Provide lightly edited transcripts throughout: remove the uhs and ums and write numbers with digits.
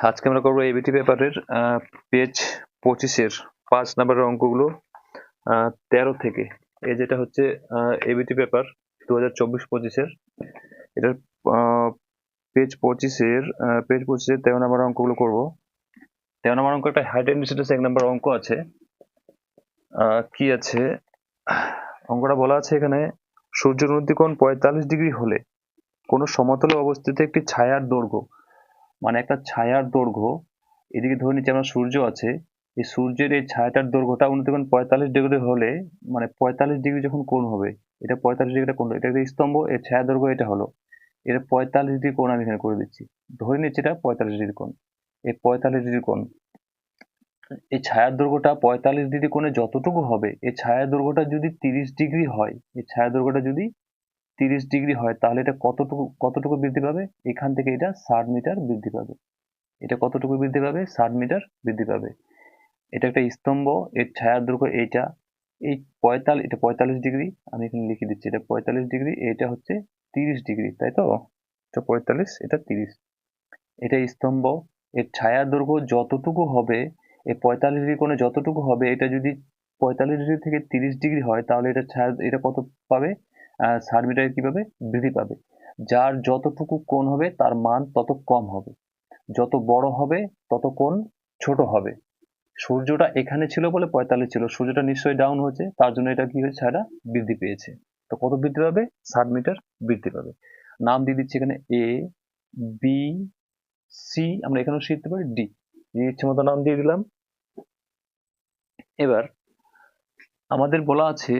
আজকে আমরা করবো এবিটি পেপারের পেজ 25-এর 5 নম্বরের অঙ্কগুলো 13 থেকে। এই যেটা হচ্ছে এবিটি পেপার 2024-25-এর, এটার পেজ 25-এর 13 নম্বর অঙ্কগুলো করবো। 13 নম্বর অঙ্ক একটা হাইট এন্ড ডিস্টেন্স 1 নম্বর অঙ্ক আছে। কি আছে অঙ্কটা বলা আছে এখানে, সূর্যের উন্নতিকোণ 45 ডিগ্রি হলে কোনো সমতলে অবস্থিত একটি ছায়ার দৈর্ঘ্য, মানে একটা ছায়ার দৈর্ঘ্য, এদিকে ধরে নিচ্ছি আমরা সূর্য আছে, এই সূর্যের এই ছায়াটার দৈর্ঘ্যটা উন্নতিকোণ 45 ডিগ্রি হলে, মানে 45 ডিগ্রি যখন কোণ হবে, এটা 45 ডিগ্রিটা কোণ, এটা একটা স্তম্ভ, এর ছায়া দৈর্ঘ্য এটা হলো, এটা 45 ডিগ্রি কোণ আমি এখানে করে দিচ্ছি, ধরে নিচ্ছি এটা 45 ডিগ্রি কোণ। এই 45 ডিগ্রি কোণ, এই ছায়ার দৈর্ঘ্যটা 45 ডিগ্রি কোণে যতটুকু হবে, এই ছায়ার দৈর্ঘ্যটা যদি 30 ডিগ্রি হয়, এই ছায়ার দৈর্ঘ্যটা যদি 30 ডিগ্রি হয়, তাহলে এটা কতটুকু কতটুকু বৃদ্ধি পাবে? এখান থেকে এটা 60 মিটার বৃদ্ধি পাবে। এটা কতটুকু বৃদ্ধি পাবে? 60 মিটার বৃদ্ধি পাবে। এটা একটা স্তম্ভ, এর ছায়ার দৈর্ঘ্য এইটা, এই 45, এটা 45 ডিগ্রি, আমি এখানে লিখে দিচ্ছি, এটা 45 ডিগ্রি, এটা হচ্ছে 30 ডিগ্রি, তাই তো? এটা 45, এটা 30। এটা স্তম্ভ, এর ছায়ার দৈর্ঘ্য যতটুকু হবে, এই 45 ডিগ্রি কোণে যতটুকু হবে, এটা যদি 45 ডিগ্রি থেকে 30 ডিগ্রি হয়, তাহলে এটা ছায়া, এটা কত পাবে? 60 মিটার কি পাবে? বৃদ্ধি পাবে। যার যতটুকু কোণ হবে তার মান তত কম হবে, যত বড় হবে তত কোণ ছোট হবে। সূর্যটা এখানে ছিল বলে 45 ছিল, সূর্যটা নিশ্চয়ই ডাউন হচ্ছে, তার জন্য এটা কি হয়েছে? ছায়াটা বৃদ্ধি পেয়েছে। তো কত বৃদ্ধি পাবে? 60 মিটার বৃদ্ধি পাবে। নাম দিয়ে দিচ্ছি এখানে এ, বি, সি, আমরা এখানেও শিখতে পারি ডি, ইচ্ছে মতো নাম দিয়ে দিলাম। এবার আমাদের বলা আছে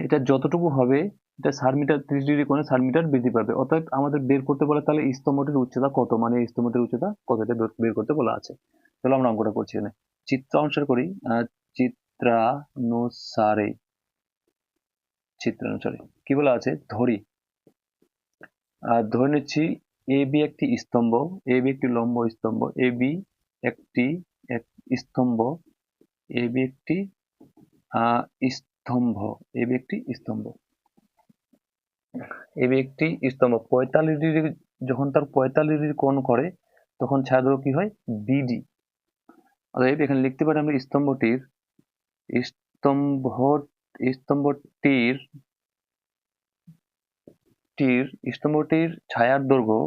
এটা যতটুকু হবে, এটা 60 মিটার, 30 ডিগ্রি কোণে 60 মিটার বৃদ্ধি পাবে। অতএব আমাদের বের করতে বলে তাহলে স্তম্ভটির উচ্চতা কত, মানে এই স্তম্ভটির উচ্চতা কত, এটা বের করতে বলা আছে। চলো আমরা অঙ্কটা করছি এখানে, চিত্র অনুসার করি। চিত্রানুসারে, চিত্রানুসারে কি বলা আছে, ধরি, ধরে নিচ্ছি এ বি একটি স্তম্ভ, এ বি একটি লম্ব স্তম্ভ, এ বি একটি স্তম্ভ, এ বি একটি স্তম্ভ, এ বি একটি স্তম্ভ, এ বি একটি স্তম্ভ। 45 ডিগ্রি যখন তার 45 ডিগ্রি কোণ করে, তখন ছায়া দৈর্ঘ্য কি হয়? বিডি। অতএব এখানে লিখতে পারি আমরা স্তম্ভটির স্তম্ভ স্তম্ভটির স্তম্ভটির ছায়ার দৈর্ঘ্য,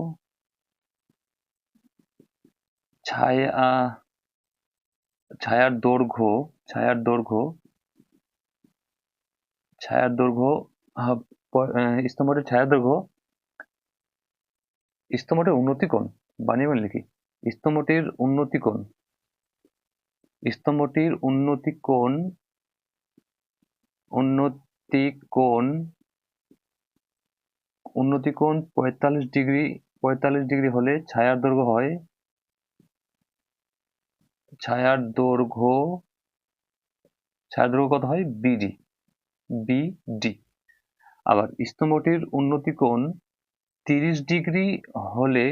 ছায়া ছায়ার দৈর্ঘ্য ছায়ার দৈর্ঘ্য ছায়ার দৈর্ঘ্য স্তম্ভটির ছায়ার দৈর্ঘ্য, স্তম্ভটির উন্নতিকোণ, বানিয়ে বানিয়ে লিখি, স্তম্ভটির উন্নতিকোণ, স্তম্ভটির উন্নতিকোণ, উন্নতিকোণ, উন্নতিকোণ 45 ডিগ্রি, 45 ডিগ্রি হলে ছায়ার দৈর্ঘ্য হয়, ছায়ার দৈর্ঘ্য, ছায়ার দৈর্ঘ্য কত হয়? BD, BD. আবার স্তম্ভটির উন্নতিকোণ 30 ডিগ্রি হলে,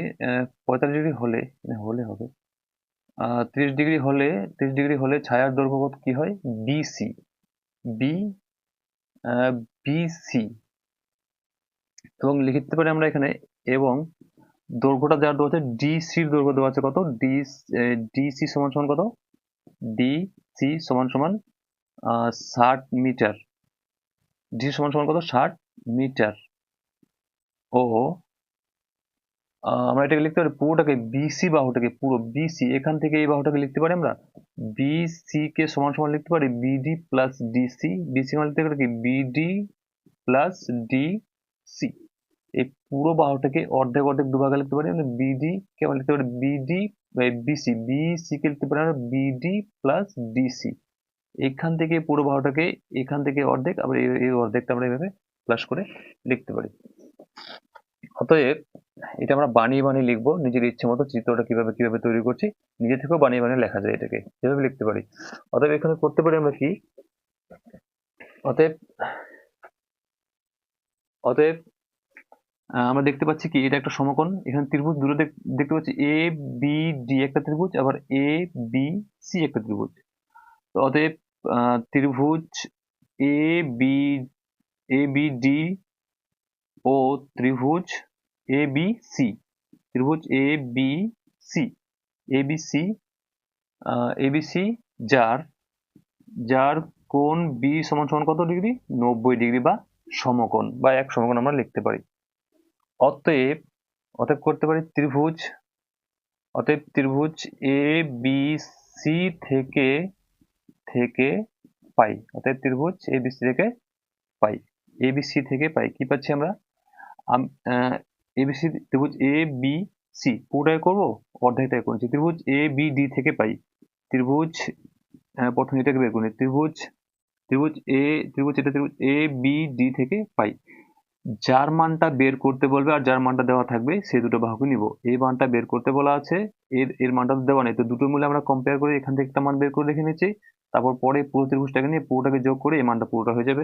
45 ডিগ্রি হলে, হলে হবে 30 ডিগ্রি হলে, 30 ডিগ্রি হলে ছায়ার দৈর্ঘ্য কত কি হয়? BC, B BC. এবং লিখতে পারি আমরা এখানে, এবং দৈর্ঘ্যটা দেওয়া আছে, ডিসির দৈর্ঘ্য দেওয়া আছে কত? ডিসি সমান সমান কত? ডিসি সমান সমান 60 মিটার, ডিসি সমান সমান কত? 60 মিটার। ও আমরা এটাকে লিখতে পারি পুরোটাকে, বিসি বাহুটাকে, পুরো বিসি, এখান থেকে এই বাহুটাকে লিখতে পারি আমরা বিসি কে সমান সমান লিখতে পারি বিডি প্লাস ডিসি, বিসি মানে লিখতে পারি কি? BD plus DC. এই পুরো বাহুটাকে অর্ধেক অর্ধেক দুভাগে লিখতে পারি আমরা, বিডি কে আমরা লিখতে পারি বিডি, বিসি, বিসি কে লিখতে পারি আমরা বিডি প্লাস ডিসি। এখান থেকে পুরো বাহুটাকে, এখান থেকে অর্ধেক, আবার এই অর্ধেকটা আমরা এইভাবে প্লাস করে লিখতে পারি। অতএব এটা আমরা বানিয়ে বানিয়ে লিখবো, নিজের ইচ্ছে মতো চিত্রটা কিভাবে কিভাবে তৈরি করছি নিজে থেকেও বানিয়ে বানিয়ে লেখা যায়, এটাকে যেভাবে লিখতে পারি। অতএব এখানে করতে পারি আমরা কি, অতএব অতএব আমরা দেখতে পাচ্ছি কি, এটা একটা সমকোণ, এখানে ত্রিভুজ দুটো দেখতে পাচ্ছি, এ বি ডি একটা ত্রিভুজ, আবার এ বি সি একটা ত্রিভুজ। তো অতএব ত্রিভুজ A B, A B D ও ত্রিভুজ এ বি সি, ত্রিভুজ A B C, ABC ABC যার যার কোণ বি সমান সমান কত ডিগ্রি, 90 ডিগ্রি বা সমকোণ বা এক সমকোণ আমরা লিখতে পারি। অতএব অতএব করতে পারি ত্রিভুজ, অতএব ত্রিভুজ এ বি সি থেকে থেকে পাই, অতএব ত্রিভুজ এ বি সি থেকে পাই, এ বি সি থেকে পাই কি পাচ্ছি আমরা, এবিসি ত্রিভুজ এ বি সি পুরোটাই করবো, অর্ধেকটাই করছি। ত্রিভুজ এ বি ডি থেকে পাই, ত্রিভুজ প্রথমে এটাকে বের করি, ত্রিভুজ ত্রিভুজ এ ত্রিভুজ এটা ত্রিভুজ এ বি ডি থেকে পাই। যার মানটা বের করতে বলবে আর যার মানটা দেওয়া থাকবে সেই দুটো বাহুকে নিব। এই মানটা বের করতে বলা আছে, এর মানটা তো দেওয়া নেই, তো দুটো মিলে আমরা কম্পেয়ার করে এখান থেকে একটা মান বের করে রেখে নিচ্ছি। তারপর পরে পুরো ত্রিভুজটাকে নিয়ে পুরোটাকে যোগ করে এই মানটা পুরোটা হয়ে যাবে।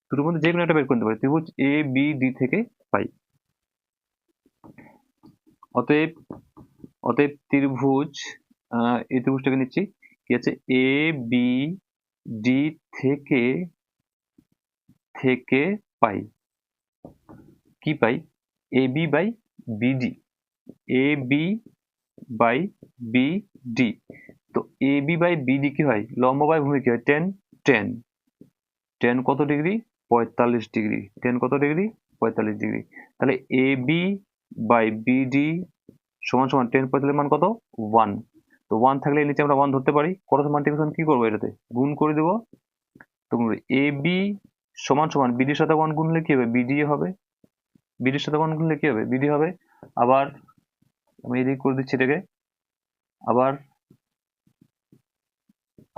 দুটোর মধ্যে যে কোনো একটা বের করতে পারি, ত্রিভুজ এ বি ডি থেকে পাই। অতএব অতএব ত্রিভুজ এই ত্রিভুজটাকে নিচ্ছি, কি আছে, এ বি ডি থেকে থেকে পাই, কি পাই, A B by BD, A B by BD. তো এ বি বাই বিডি কি হয়, লম্ব বাই ভূমি কি হয়, টেন, টেন টেন কত ডিগ্রি, 45 ডিগ্রি, টেন কত ডিগ্রি, 45 ডিগ্রি। তাহলে এ বি বাই বিডি সমান সমান টেন 45 মান কত, 1। তো 1 থাকলে নিচে আমরা 1 ধরতে পারি। ক্রস মাল্টিপ্লিকেশন কি করবো, এটাতে গুণ করে দেবো। তো এ বি সমান সমান বিডির সাথে 1 গুণলে কি হবে, বিডি হবে, বিডির সাথে 1 গুণলে কি হবে, বিডি হবে। আবার আমি এদিকে করে দিচ্ছি এটাকে, আবার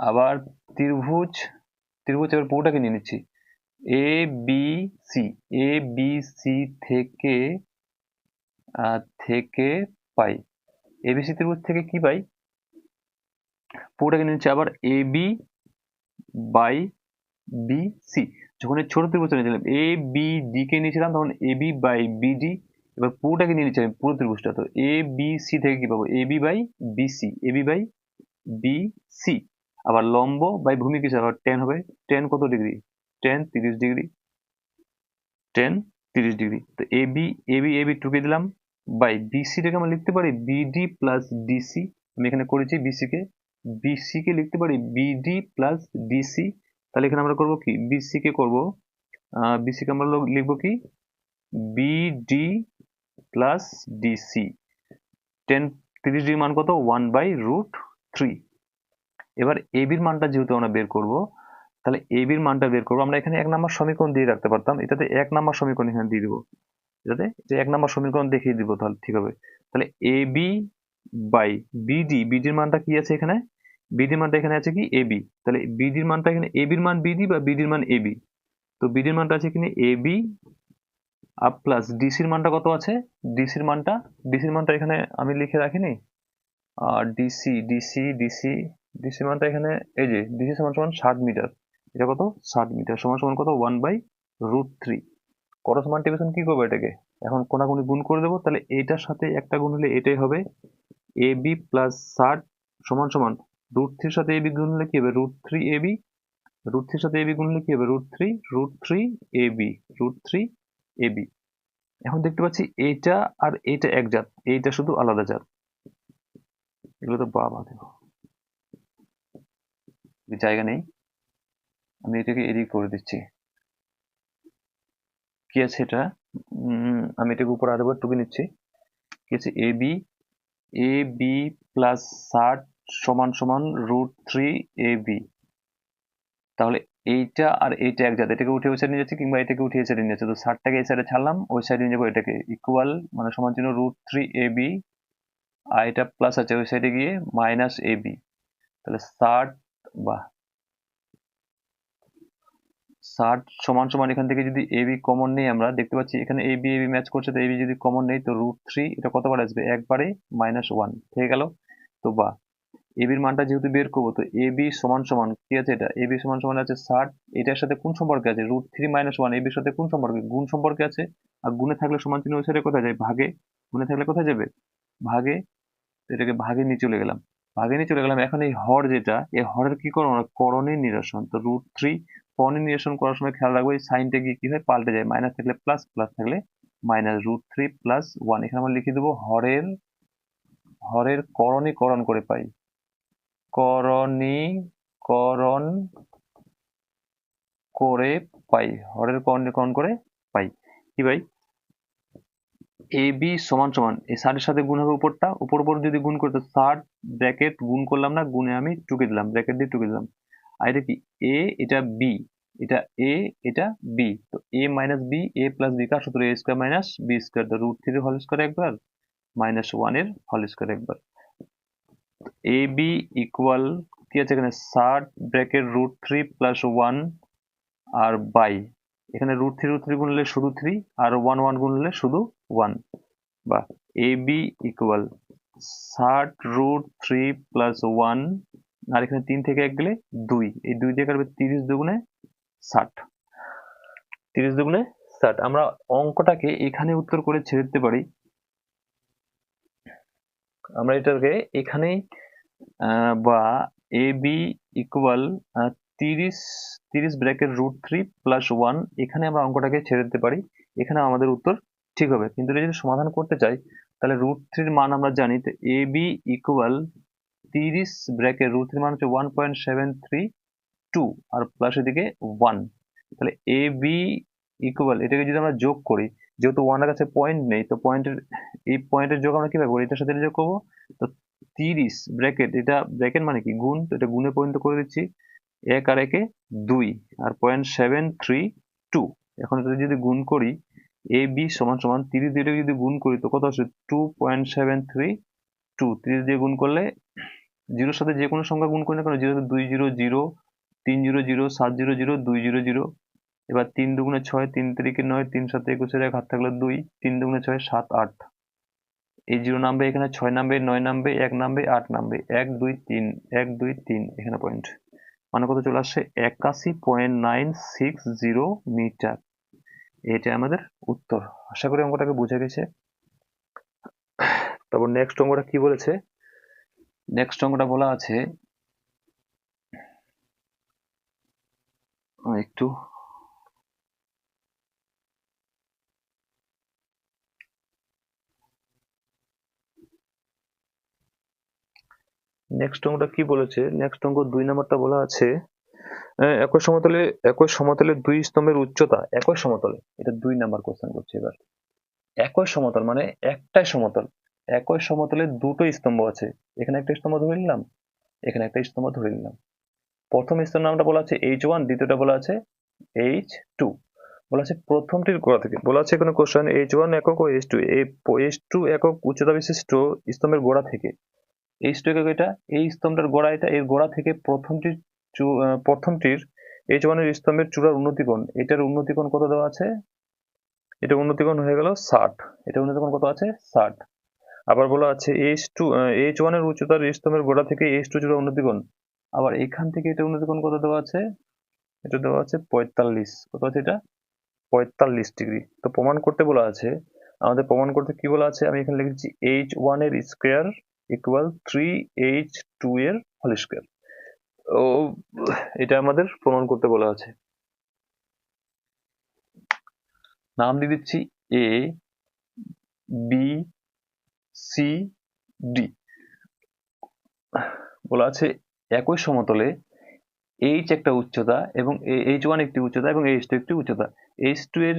আবার ত্রিভুজ ত্রিভুজ এবার পুরোটাকে নিয়ে নিচ্ছি, A B C, A B C থেকে থেকে পাই, এবিসি ত্রিভুজ থেকে কি পাই, পুরোটাকে নিয়ে নিচ্ছি। আবার এ বি বাই বি সি, যখন এই ছোট ত্রিভুজটা নিয়েছিলাম এ বি ডি কে নিয়েছিলাম, তখন এ বি বাই বিডি, এবার পুরোটাকে নিয়ে নিচ্ছি আমি, পুরো ত্রিভুজটা। তো এ বি সি থেকে কি পাবো, A B by B C, A B by B C. আবার লম্ব বাই ভূমি কিছু আবার টেন হবে, টেন কত degree, ten 30 degree, ten 30 degree. তো এ বি এ বি টুকে দিলাম, বাই বিসি টাকে আমরা লিখতে পারি বিডি প্লাস ডিসি, আমি এখানে করেছি বিসি কে লিখতে পারি বিডি প্লাস ডিসি। তাহলে এখানে আমরা করবো কি, বিসি কে করবো, বিসি কে আমরা লিখবো কি, BD plus DC. Ten 30 degree মান কত, 1/√3। এবার এবির মানটা যেহেতু আমরা বের করব, তাহলে এবির মানটা বের করবো আমরা, এখানে 1 নম্বর সমীকরণ দিয়ে রাখতে পারতাম, এটাতে 1 নম্বর সমীকরণ এখানে দিয়ে দিবো, এটাতে যে 1 নম্বর সমীকরণ দেখিয়ে দিব, তাহলে ঠিক হবে। তাহলে এ বি বাই বিডি, বিডির মানটা কি আছে এখানে, বিডির মানটা এখানে আছে কি এবি, তাহলে বিডির মানটা এখানে, এবির মান বিডি বা বিডির মান এবি, তো বিডির মানটা আছে এখানে এবি আপ প্লাস ডিসির মানটা কত আছে, ডিসির মানটা এখানে আমি লিখে রাখিনি, আর ডিসির মানটা এখানে, এই যে ডিসি সমান সমান 60 মিটার, এটা কত, 60 মিটার সমান সমান কত, 1/√3। ক্রস মাল্টিপ্লিকেশন কি করবো, এটাকে এখন কোনাকুনি গুণ করে দেবো, তাহলে এটার সাথে একটা গুণ হলে এটাই হবে, এ বি প্লাস 60 সমান সমান √3 সাথে এবি গুণ হলে কি হবে, √3 এবি, √3 সাথে এবি গুণ হলে কি হবে, √3 এবি, √3 এবি। এখন দেখতে পাচ্ছি এইটা আর এইটা এক জাত, এইটা শুধু আলাদা জাত, এগুলো তো বাবা দেখো জায়গা নেই, আমি এটাকে এদিক করে দিচ্ছি। কি আছে এটা, আমি এটাকে উপর আরেকবার টুকে নিচ্ছি, কি আছে, এ বি প্লাস 60 সমান সমান √3 এবি। তাহলে এইটা আর এইটা এক জাত, এটাকে উঠে ওই সাইডে নিয়ে যাচ্ছে, কিংবা এটাকে উঠিয়ে সাইডে নিয়ে যাচ্ছে, তো 60টাকে এই সাইডে ছাড়লাম, ওই সাইডে নিয়ে যাবো, এটাকে ইকুয়াল মানে সমান চিহ্ন √3 এবি, আর এটা প্লাস আছে ওই সাইডে গিয়ে মাইনাস এবি। তাহলে 60 বা 60 সমান সমান, এখান থেকে যদি এবি কমন নেই আমরা দেখতে পাচ্ছি এখানে এবি ম্যাচ করছে, তো এবি যদি কমন নেই তো √3 এটা কতবার আসবে, একবারে -1 থেকে গেল। তো বা এবির মানটা যেহেতু বের করবো, তো এবি সমান সমান কি আছে, এটা এবি সমান সমান আছে 60, এটার সাথে কোন সম্পর্কে আছে, √3 - 1 এবির সাথে কোন সম্পর্কে, গুণ সম্পর্কে আছে। আর গুণে থাকলে সমান চিহ্ন ওই সাইডে কোথায় যায়, ভাগে, গুণে থাকলে কোথায় যাবে, ভাগে। তো এটাকে ভাগে নিয়ে চলে গেলাম, ভাগে নিয়ে চলে গেলাম। এখন এই হর যেটা, এই হরের কি করবো আমরা, করণের নিরসন। তো √3 করণের নিরসন করার সময় খেয়াল রাখবো এই সাইনটা গিয়ে কি হয়, পাল্টে যায়, মাইনাস থাকলে প্লাস, প্লাস থাকলে মাইনাস, √3 + 1। এখানে আমরা লিখে দেবো হরের করণীকরণ করে পাই, করণীকরণ করে পাই, হরের করণীকরণ করে পাই। কি ভাই, এ বি সমান সমান এই 60 এর সাথে গুণ হবে উপরটা, উপর যদি গুণ করতে 60 ব্র্যাকেট গুণ করলাম না, গুণে আমি টুকে দিলাম, ব্র্যাকেট দিয়ে টুকে দিলাম। আর এটা কি, এ এটা বি, এটা এ এটা বি, তো A minus B, A plus B কার সূত্র, A square minus B square, তো রুট থ্রি হোল স্কোয়ার একবার, মাইনাস ওয়ান এর হোল স্কোয়ার একবার। এ বি ইকুয়াল কি আছে এখানে, 60 bracket root three plus one আর বাই, এখানে রুট থ্রি গুণলে শুধু থ্রি, আর ওয়ান ওয়ান গুণলে শুধু ওয়ান, বা A B equal 60 root three plus one, আর এখানে 3 থেকে 1 গেলে 2, এই 2 দিয়ে কাটবে 30 দুগুণে 60, 30 দুগুণে 60। আমরা অঙ্কটাকে এখানে উত্তর করে ছেড়ে দিতে পারি, আমরা এটাকে এখানেই বা A B equal 30 bracket root three plus one, এখানে আমরা অঙ্কটাকে ছেড়ে দিতে পারি, এখানে আমাদের উত্তর ঠিক হবে। কিন্তু এটা যদি সমাধান করতে চাই তাহলে রুট থ্রির মান আমরা জানি, তো A B equal 30 bracket root থ্রির মান হচ্ছে 1.732 আর প্লাস এদিকে 1, তাহলে এ বি ইকুয়াল, এটাকে যদি আমরা যোগ করি, যেহেতু ওয়ানের কাছে পয়েন্ট নেই, তো পয়েন্টের এই পয়েন্টের যোগ আমরা কিভাবে করি, এটার সাথে যোগ করবো, তো 30 ব্র্যাকেট, এটা ব্র্যাকেট মানে কি গুণ, তো এটা গুণে পরিণত করে দিচ্ছি, 1 আর 1 এ 2 আর 0.732, এখন এটা যদি গুণ করি, এ বি সমান সমান 30 দিয়ে যদি গুণ করি তো কত আসে, 2.732, 30 দিয়ে গুণ করলে জিরোর সাথে যে কোনো সংখ্যা গুণ করি না কেন, 0 2 0 0 3 0 0 7 0 0 2 0 0, এবার 3 দুগুণে 6, 3 তিরিকে 9, 3 7 21, এক হাত থাকলে 2, 3 দুগুণে 6 7 8, এই 0 নামবে, এখানে 6 নামবে, 9 নামবে, 1 নামবে, 8 নামবে, 1 2 3 1 2 3, এখানে পয়েন্ট, মানে কত চলে আসছে, 81.960 মিটার। এটা আমাদের উত্তর। আশা করি অঙ্কটাকে বুঝে গেছে। তারপর নেক্সট অঙ্কটা কি বলেছে, নেক্সট অঙ্কটা বলা আছে, একটু নেক্সট অঙ্কটা কি বলেছে, নেক্সট অঙ্ক 2 নম্বরটা বলা আছে, একই সমতলে দুই স্তম্ভের উচ্চতা, একই সমতলে, এটা 2 নাম্বার কোশ্চেন করছে এবার। একই সমতল মানে একটাই সমতল, একই সমতলে দুটো স্তম্ভ আছে, এখানে একটা স্তম্ভ ধরে নিলাম, এখানে একটা স্তম্ভ ধরে নিলাম। প্রথম স্তম্ভের নামটা বলা আছে H1, দ্বিতীয়টা বলা আছে H2, বলা আছে প্রথমটির গোড়া থেকে, বলা আছে কোনো কোশ্চেন H1 একক ও H2, এই H2 একক উচ্চতা বিশিষ্ট স্তম্ভের গোড়া থেকে, H2 একক এটা, এই স্তম্ভটার গোড়া এটা, এর গোড়া থেকে প্রথমটির H1 এর স্তম্ভের চূড়ার উন্নতিকোণ, এটার উন্নতিকোণ কত দেওয়া আছে, এটা উন্নতিকোণ হয়ে গেল 60, এটা উন্নতিকোণ কত আছে 60। আবার বলা আছে H1 এর উচ্চতার স্তম্ভের গোড়া থেকে H2 চূড়া উন্নতিকোণ, আবার এখান থেকে এটা উন্নতিকোণ কত দেওয়া আছে, এটা দেওয়া আছে 45, কত আছে এটা 45 ডিগ্রি। তো প্রমাণ করতে বলা আছে, আমাদের প্রমাণ করতে কি বলা আছে, আমি এখানে লিখেছি H1 এর স্কোয়ার ইকুয়াল 3H2 এর হোল স্কোয়ার, ও এটা আমাদের প্রমাণ করতে বলা আছে। নাম দিয়ে দিচ্ছি এ বি সি ডি, বলা আছে একই সমতলে H একটা উচ্চতা এবং H1 একটি উচ্চতা এবং H2 একটি উচ্চতা, H2 এর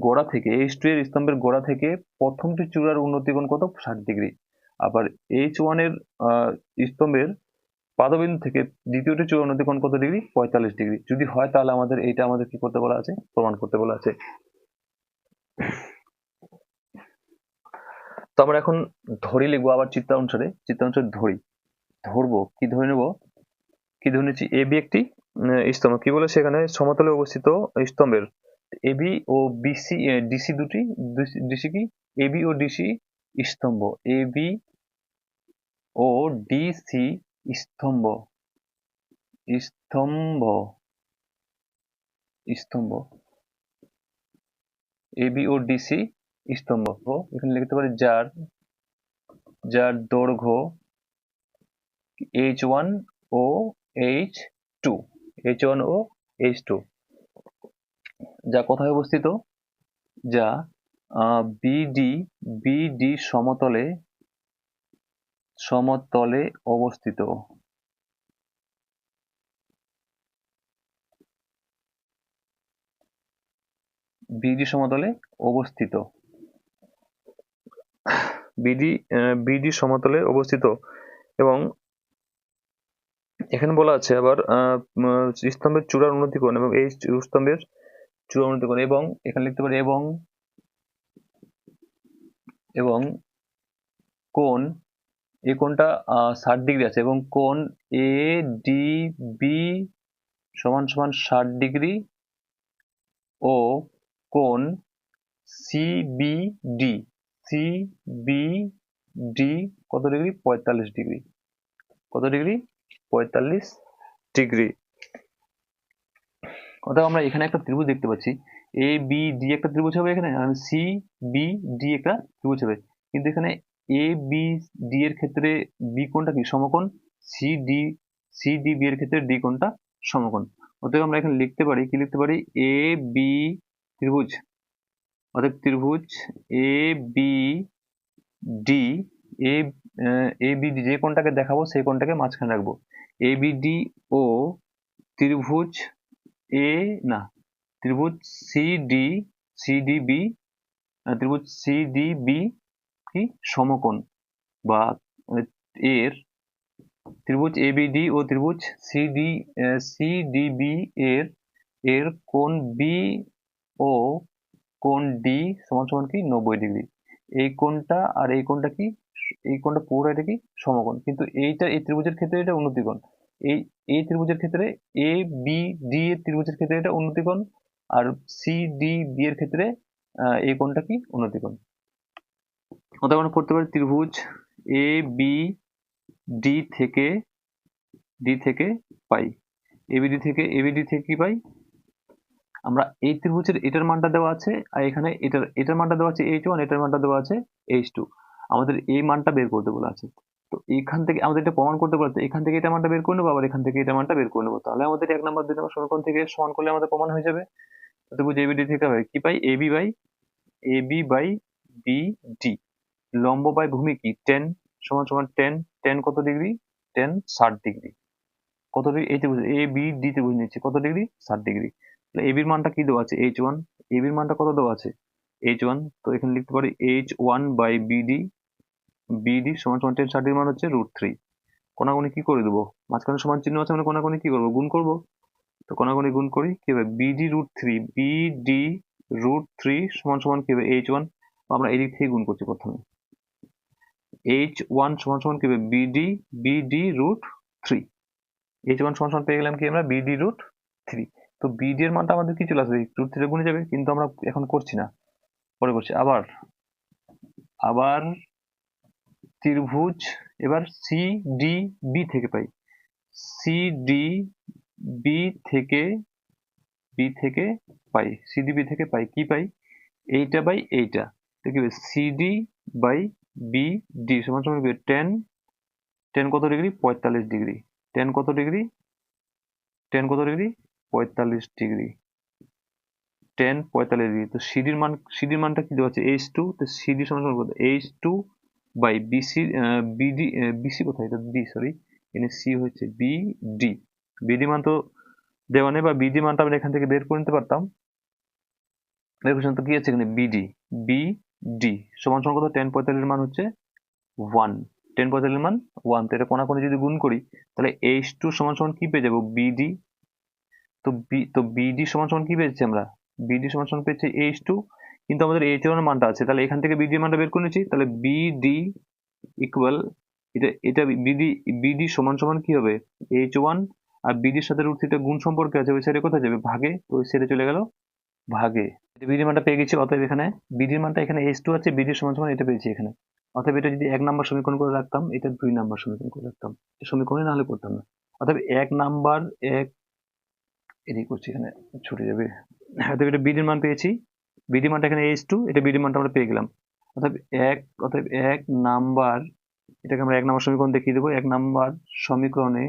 গোড়া থেকে, H2 এর স্তম্ভের গোড়া থেকে প্রথমটি চূড়ার উন্নতিকোণ কত 60 ডিগ্রি, আবার H1 এর স্তম্ভের পাদবিন্দু থেকে দ্বিতীয়টি চূড়ার উন্নতিকোণ কত ডিগ্রি, 45 ডিগ্রি। যদি হয় তাহলে আমাদের এইটা আমাদের কি করতে বলা আছে, প্রমাণ করতে বলা আছে। তো আমরা এখন ধরি লিখবো, আবার চিত্রানুসারে ধরবো, কি ধরে নেব, কি ধরে নিচ্ছি, এ বি একটি স্তম্ভ, কি বলে সেখানে সমতলে অবস্থিত স্তম্ভের এবি ও বিসি, ডিসি দুটি, ডিসি কি, এবি ও ডিসি স্তম্ভ, এবি ও ডিসি স্তম্ভ, স্তম্ভ স্তম্ভ এবি ও ডিসি স্তম্ভ, এখানে লিখতে পারি যার যার দৈর্ঘ্য H1 ও H2, H1 ও H2, যা কোথায় অবস্থিত, যা বিডি সমতলে সমতলে অবস্থিত। বিডি সমতলে অবস্থিত। বিডি সমতলে অবস্থিত এবং এখানে বলা আছে আবার স্তম্ভের চূড়ার উন্নতি কোণ এবং এই স্তম্ভের চূড়ার উন্নতি কোণ এবং এখানে লিখতে পারি এবং কোণ এই কোণটা 60 ডিগ্রি আছে এবং কোণ এ ডি বি সমান 60 ডিগ্রি ও কোণ সিবিডি কত ডিগ্রি? 45 ডিগ্রি। কত ডিগ্রি? 45 ডিগ্রি। অর্থাৎ আমরা এখানে একটা ত্রিভুজ দেখতে পাচ্ছি, এ বি ডি একটা ত্রিভুজ হবে এখানে, আর সি বি ডি একটা ত্রিভুজ হবে, কিন্তু এখানে এ বি ডি এর ক্ষেত্রে বি কোণটা কি? সমকোণ। সি ডি বি এর ক্ষেত্রে ডি কোণটা সমকোণ। অতএব আমরা এখানে লিখতে পারি, কি লিখতে পারি? এ বি ত্রিভুজ, অর্থাৎ ত্রিভুজ A B D, A B D যে কোণটাকে দেখাবো সেই কোণটাকে মাঝখানে রাখবো। এ বি ডি ও ত্রিভুজ ত্রিভুজ সিডিবি ত্রিভুজ সিডিবি কি? সমকোণ, বা এর ত্রিভুজ এবিডি ও ত্রিভুজ সিডিবি এর কোণ বি ও কোণ ডি সমান কি? 90 ডিগ্রি। এই কোণটা আর এই কোণটা কি? এই কোণটা পুরো এটা কি? সমকোণ, কিন্তু এইটা এই ত্রিভুজের ক্ষেত্রে এটা উন্নতি কোণ। এই ত্রিভুজের ক্ষেত্রে এ বি ডি এর ত্রিভুজের ক্ষেত্রে এটা উন্নতি কোণ, আর সি ডি বি এর ক্ষেত্রে এই কোণটা কি? উন্নতি কোণ। অতএব আমরা করতে পারি ত্রিভুজ এ বি ডি থেকে পাই, এবিডি থেকে কি পাই? আমরা এই ত্রিভুজের এটার মানটা দেওয়া আছে, আর এখানে এটার মানটা দেওয়া আছে h1, এটার মানটা দেওয়া আছে h2। আমাদের এই মানটা বের করতে বলা আছে। তো এখান থেকে আমাদের এটা প্রমাণ করতে বলতে এখান থেকে এটা মানটা বের করে নেবো, আবার এখান থেকে এটা মানটা বের করে নেবো, তাহলে আমাদের 1 নম্বর 2 নম্বর সমীকরণ থেকে সমান করলে আমাদের প্রমাণ হয়ে যাবে। ত্রিভুজ এবিডি থেকে হয় কি পাই? AB by BD. লম্ব বাই ভূমি কি? টেন সমান টেন কত ডিগ্রি? Tan 60 degree. কত ডিগ্রি? এই ত্রিভুজ এ বি ডি ত্রিভুজ নিচ্ছি, কত ডিগ্রি? 60 ডিগ্রি। তাহলে এবির মানটা কি দেওয়া আছে? h1। এবির মানটা কত দেওয়া আছে? h1। তো এখানে লিখতে পারি h1 বাই বিডি সমান 10 60 এর মান হচ্ছে √3। কোনাকুনি কি করে দেবো? মাঝখানে সমান চিহ্ন আছে মানে কোনাকুনি কি করবো? গুণ করবো। তো কোনাকুনি গুণ করি, কি হবে? বিডি √3 সমান কি হবে? h1। আমরা এদিক থেকে গুণ করছি প্রথমে। h1 সমান কি হবে? বিডি √3। h1 সমান পেয়ে গেলাম কি আমরা? বিডি √3। তো বিডি এর মানটা আমাদের কি চলে আসবে? √3 গুণে যাবে, কিন্তু আমরা এখন করছি না, পরে করছি। আবার ত্রিভুজ এবার সিডিবি থেকে পাই, সিডিবি থেকে কি পাই? এইটা বাই এইটা, তো কি হবে? সিডি বাই বিডি সমান কি? টেন কত ডিগ্রি? 45 ডিগ্রি। টেন কত ডিগ্রি? 45 ডিগ্রি। 45 ডিগ্রি। তো সিডির মানটা কি দেওয়া আছে? h2। তো সিডি সমান কত? h2 বাই বিসি কোথায়? এটা বি, সরি, এখানে সি হচ্ছে বিডি মান তো দেওয়া নেই, বা বিডি মানটা আমরা এখান থেকে বের করে নিতে পারতাম। তো কি আছে এখানে? বিডি সমান কত? 1045 মান হচ্ছে 1। 1045 মান 1। তো এটা কোনাকুনি যদি গুণ করি, তাহলে h2 সমান কি পেয়ে যাবো? বিডি। তো বিডি সমান কি পেয়েছি আমরা? বিডি সমান পেয়েছি h2, কিন্তু আমাদের h1 এর মানটা আছে, তাহলে এখান থেকে বিডি মানটা বের করে নিচ্ছি। তাহলে বিডি ইকুয়াল এটা বিডি সমান কি হবে? h1, আর বিডির সাথে √3টা গুণ সম্পর্কে আছে, ওই সাইডে কোথায় যাবে? ভাগে। তো ওই সাইডে চলে গেল ভাগে। বিডির মানটা পেয়ে গেছি, অতএব এখানে বিডির মানটা এখানে h2 আছে, বিডির সমান এটা পেয়েছি এখানে। অতএব এটা যদি 1 নম্বর সমীকরণ করে রাখতাম, এটা 2 নম্বর সমীকরণ করে রাখতাম, সমীকরণে নাহলে করতাম না। অতএব 1 নাম্বার এদিকে করছি, এখানে ছুটে যাবে। হয়তো এটা বিডির মান পেয়েছি, বিডি মানটা এখানে h2, এটা বিডি মানটা আমরা পেয়ে গেলাম। অতএব 1 নাম্বার, এটাকে আমরা 1 নম্বর সমীকরণ দেখিয়ে দেবো। 1 নাম্বার সমীকরণে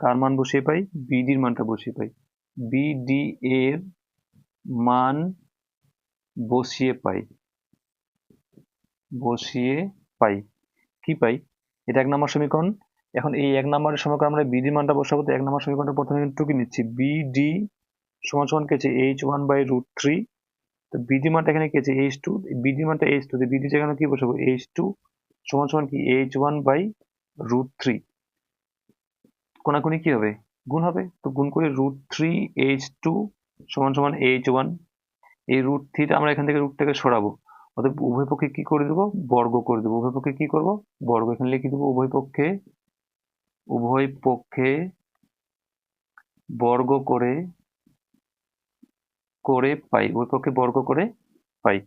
কার মান বসিয়ে পাই? বিডির মানটা বসিয়ে পাই। বিডি এর মান বসিয়ে পাই। বসিয়ে পাই কি পাই, এটা 1 নম্বর সমীকরণ। এখন এই 1 নম্বরের সমীকরণ আমরা বিডি মানটা বসাবো। তো 1 নম্বর সমীকরণটা প্রথমে কিন্তু কি নিচ্ছি, বিডি সমান সমান কি আছে h1/√3। তো বিডি মানটা এখানে কি আছে h2, বিডি মানটা h2, বিডি যেখানে কি বসাবো h2 সমান সমান কি h1/√3, কোনাকুনি কি হবে গুণ হবে, তো গুণ করে √3 h2 সমান সমান h1। এই √3 আমরা এখান থেকে রুটটাকে সরাবো, অতএব উভয় পক্ষে কি করে দেবো, বর্গ করে দেবো। উভয় পক্ষে কি করবো, বর্গ। এখানে লিখে দেবো উভয় পক্ষে বর্গ করে পাই, উভয় পক্ষে বর্গ করে পাই।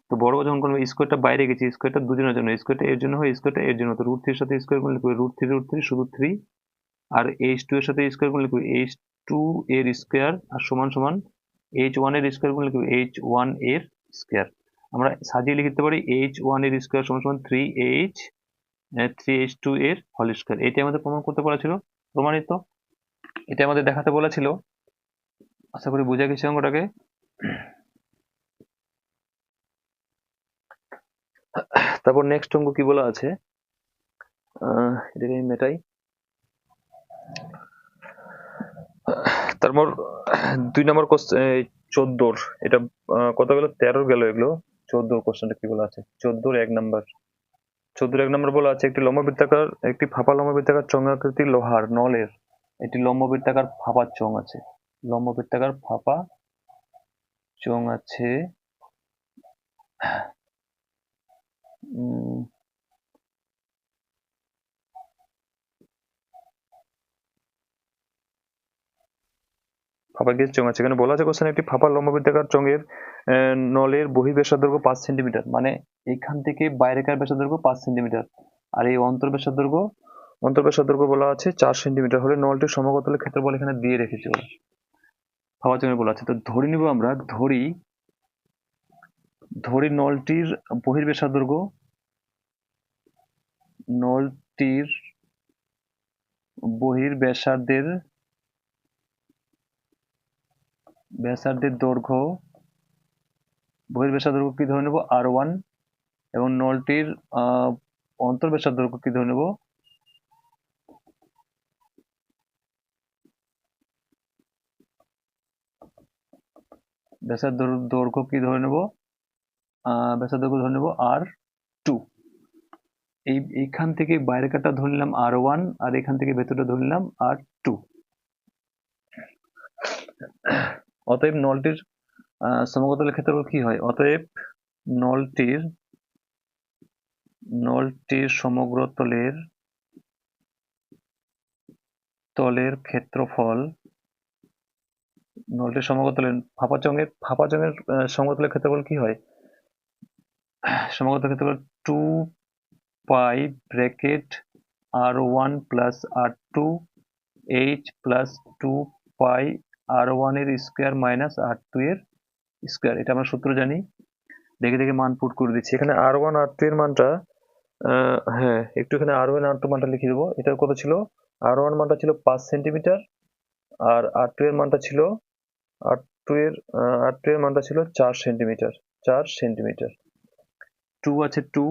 তো বর্গ যখন করবো, স্কোয়ারটা বাইরে গেছে, স্কোয়ারটা দুজনের জন্য, স্কোয়ারটা এর জন্য হয়, স্কোয়ারটা এর জন্য। তো √3 সাথে স্কোয়ার করলে √3 শুধু 3, আর h2 এর সাথে স্কোয়ার করলে h2 এর স্কোয়ার আর সমান সমান h1 এর স্কোয়ার করলে h1 এর স্কোয়ার। আমরা সাজিয়ে লিখতে পারি h1 এর স্কোয়ার সমান সমান 3h2 এর হোল স্কোয়ার। এটি আমাদের প্রমাণ করতে বলা ছিল, প্রমাণিত। এটা আমাদের দেখাতে বলা ছিল। আশা করি বুঝে গেছি অঙ্কটাকে। তারপর নেক্সট অঙ্ক কি বলা আছে, এটাকে আমি মেটাই। তারপর 2 নম্বর কোশ্চেন 14, এটা কত গেল, 13 গেল। এগুলো 14 কোশ্চেনটা কি বলা আছে, 14 1 নম্বর। 14 1 নম্বর বলা আছে একটি ফাঁপা লম্ববৃত্তাকার চঙ্গাকৃতির লোহার নলের একটি লম্ববৃত্তাকার ফাঁপা চোঙ আছে। লম্ববৃত্তাকার ফাঁপা চোঙ আছে। ফাঁপা গেজ চোঙ আছে। এখানে বলা আছে কোশ্চেন, একটি ফাঁপা লম্ববৃত্তাকার চোঙের নলের বহিঃব্যাসার্ধ 5 সেন্টিমিটার, মানে এখান থেকে বাইরেকার ব্যাসার্ধ 5 সেন্টিমিটার, আর এই অন্তর্ব্যাসার্ধ বলা আছে 4 সেন্টিমিটার হলে নলটির সমকতলের ক্ষেত্রফল এখানে দিয়ে রেখেছে ওরা। ফাঁপা চোঙের বলা আছে। তো ধরে নিব আমরা, ধরি নলটির ব্যাসার্ধের দৈর্ঘ্য, বহির্ব্যাসার্ধ কি ধরে নেব r1, এবং নলটির অন্তর্ব্যাসার্ধ কি ধরে নেব দৈর্ঘ্য কি ধরে নেব ব্যাসার্ধ ধরে নেব r2। এইখান থেকে বাইরেকারটা ধরে নিলাম r1, আর এখান থেকে ভেতরটা ধরে নিলাম r2। অতএব নলটির সমকতলের ক্ষেত্রফল কি হয়, অতএব নলটির সমগ্র তলের ক্ষেত্রফল, নলটির সমগ্রতলের ফাঁপা চোঙের সমগ্রতলের ক্ষেত্রফল কি হয়, সমগ্রতলের ক্ষেত্রফল 2 pi bracket r1 plus r2 h plus 2 pi r1 এর স্কোয়ার মাইনাস r2 এর স্কোয়ার। এটা আমরা সূত্র জানি, দেখে মান পুট করে দিচ্ছি। এখানে r1 r2 এর মানটা, হ্যাঁ একটু এখানে r1 r2 মানটা লিখে দেবো। এটার কত ছিল, r1 মানটা ছিল 5 সেন্টিমিটার, আর r2 এর মানটা ছিল 4 সেন্টিমিটার। 2 আছে 2,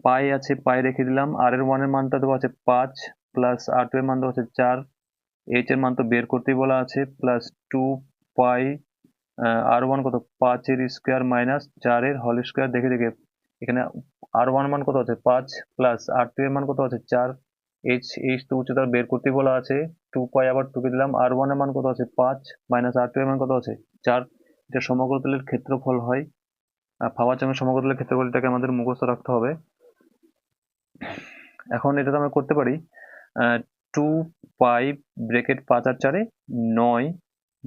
পাই আছে, পাই রেখে দিলাম। আর এর 1 এর মানটা দেওয়া আছে 5, প্লাস r2 এর মান দেওয়া আছে 4, h এর মান তো বের করতেই বলা আছে, প্লাস 2 পাই r1 কত 5 এর স্কোয়ার মাইনাস 4 এর হোল স্কোয়ার। দেখে এখানে r1 মান কত আছে 5, প্লাস r2 এর মান কত আছে 4, h তো উচ্চতা বের করতেই বলা আছে, 2 পাই আবার 2 কে দিলাম, r1 এর মান কত আছে 5 মাইনাস r2 এর মান কত আছে 4। এটা সমগ্রতলের ক্ষেত্রফল হয়। ফাঁপা চোঙের সমগ্রতলের ক্ষেত্রফলটাকে আমাদের মুখস্থ রাখতে হবে। এখন এটা তো আমরা করতে পারি 2 পাই ব্র্যাকেট 5 আর 4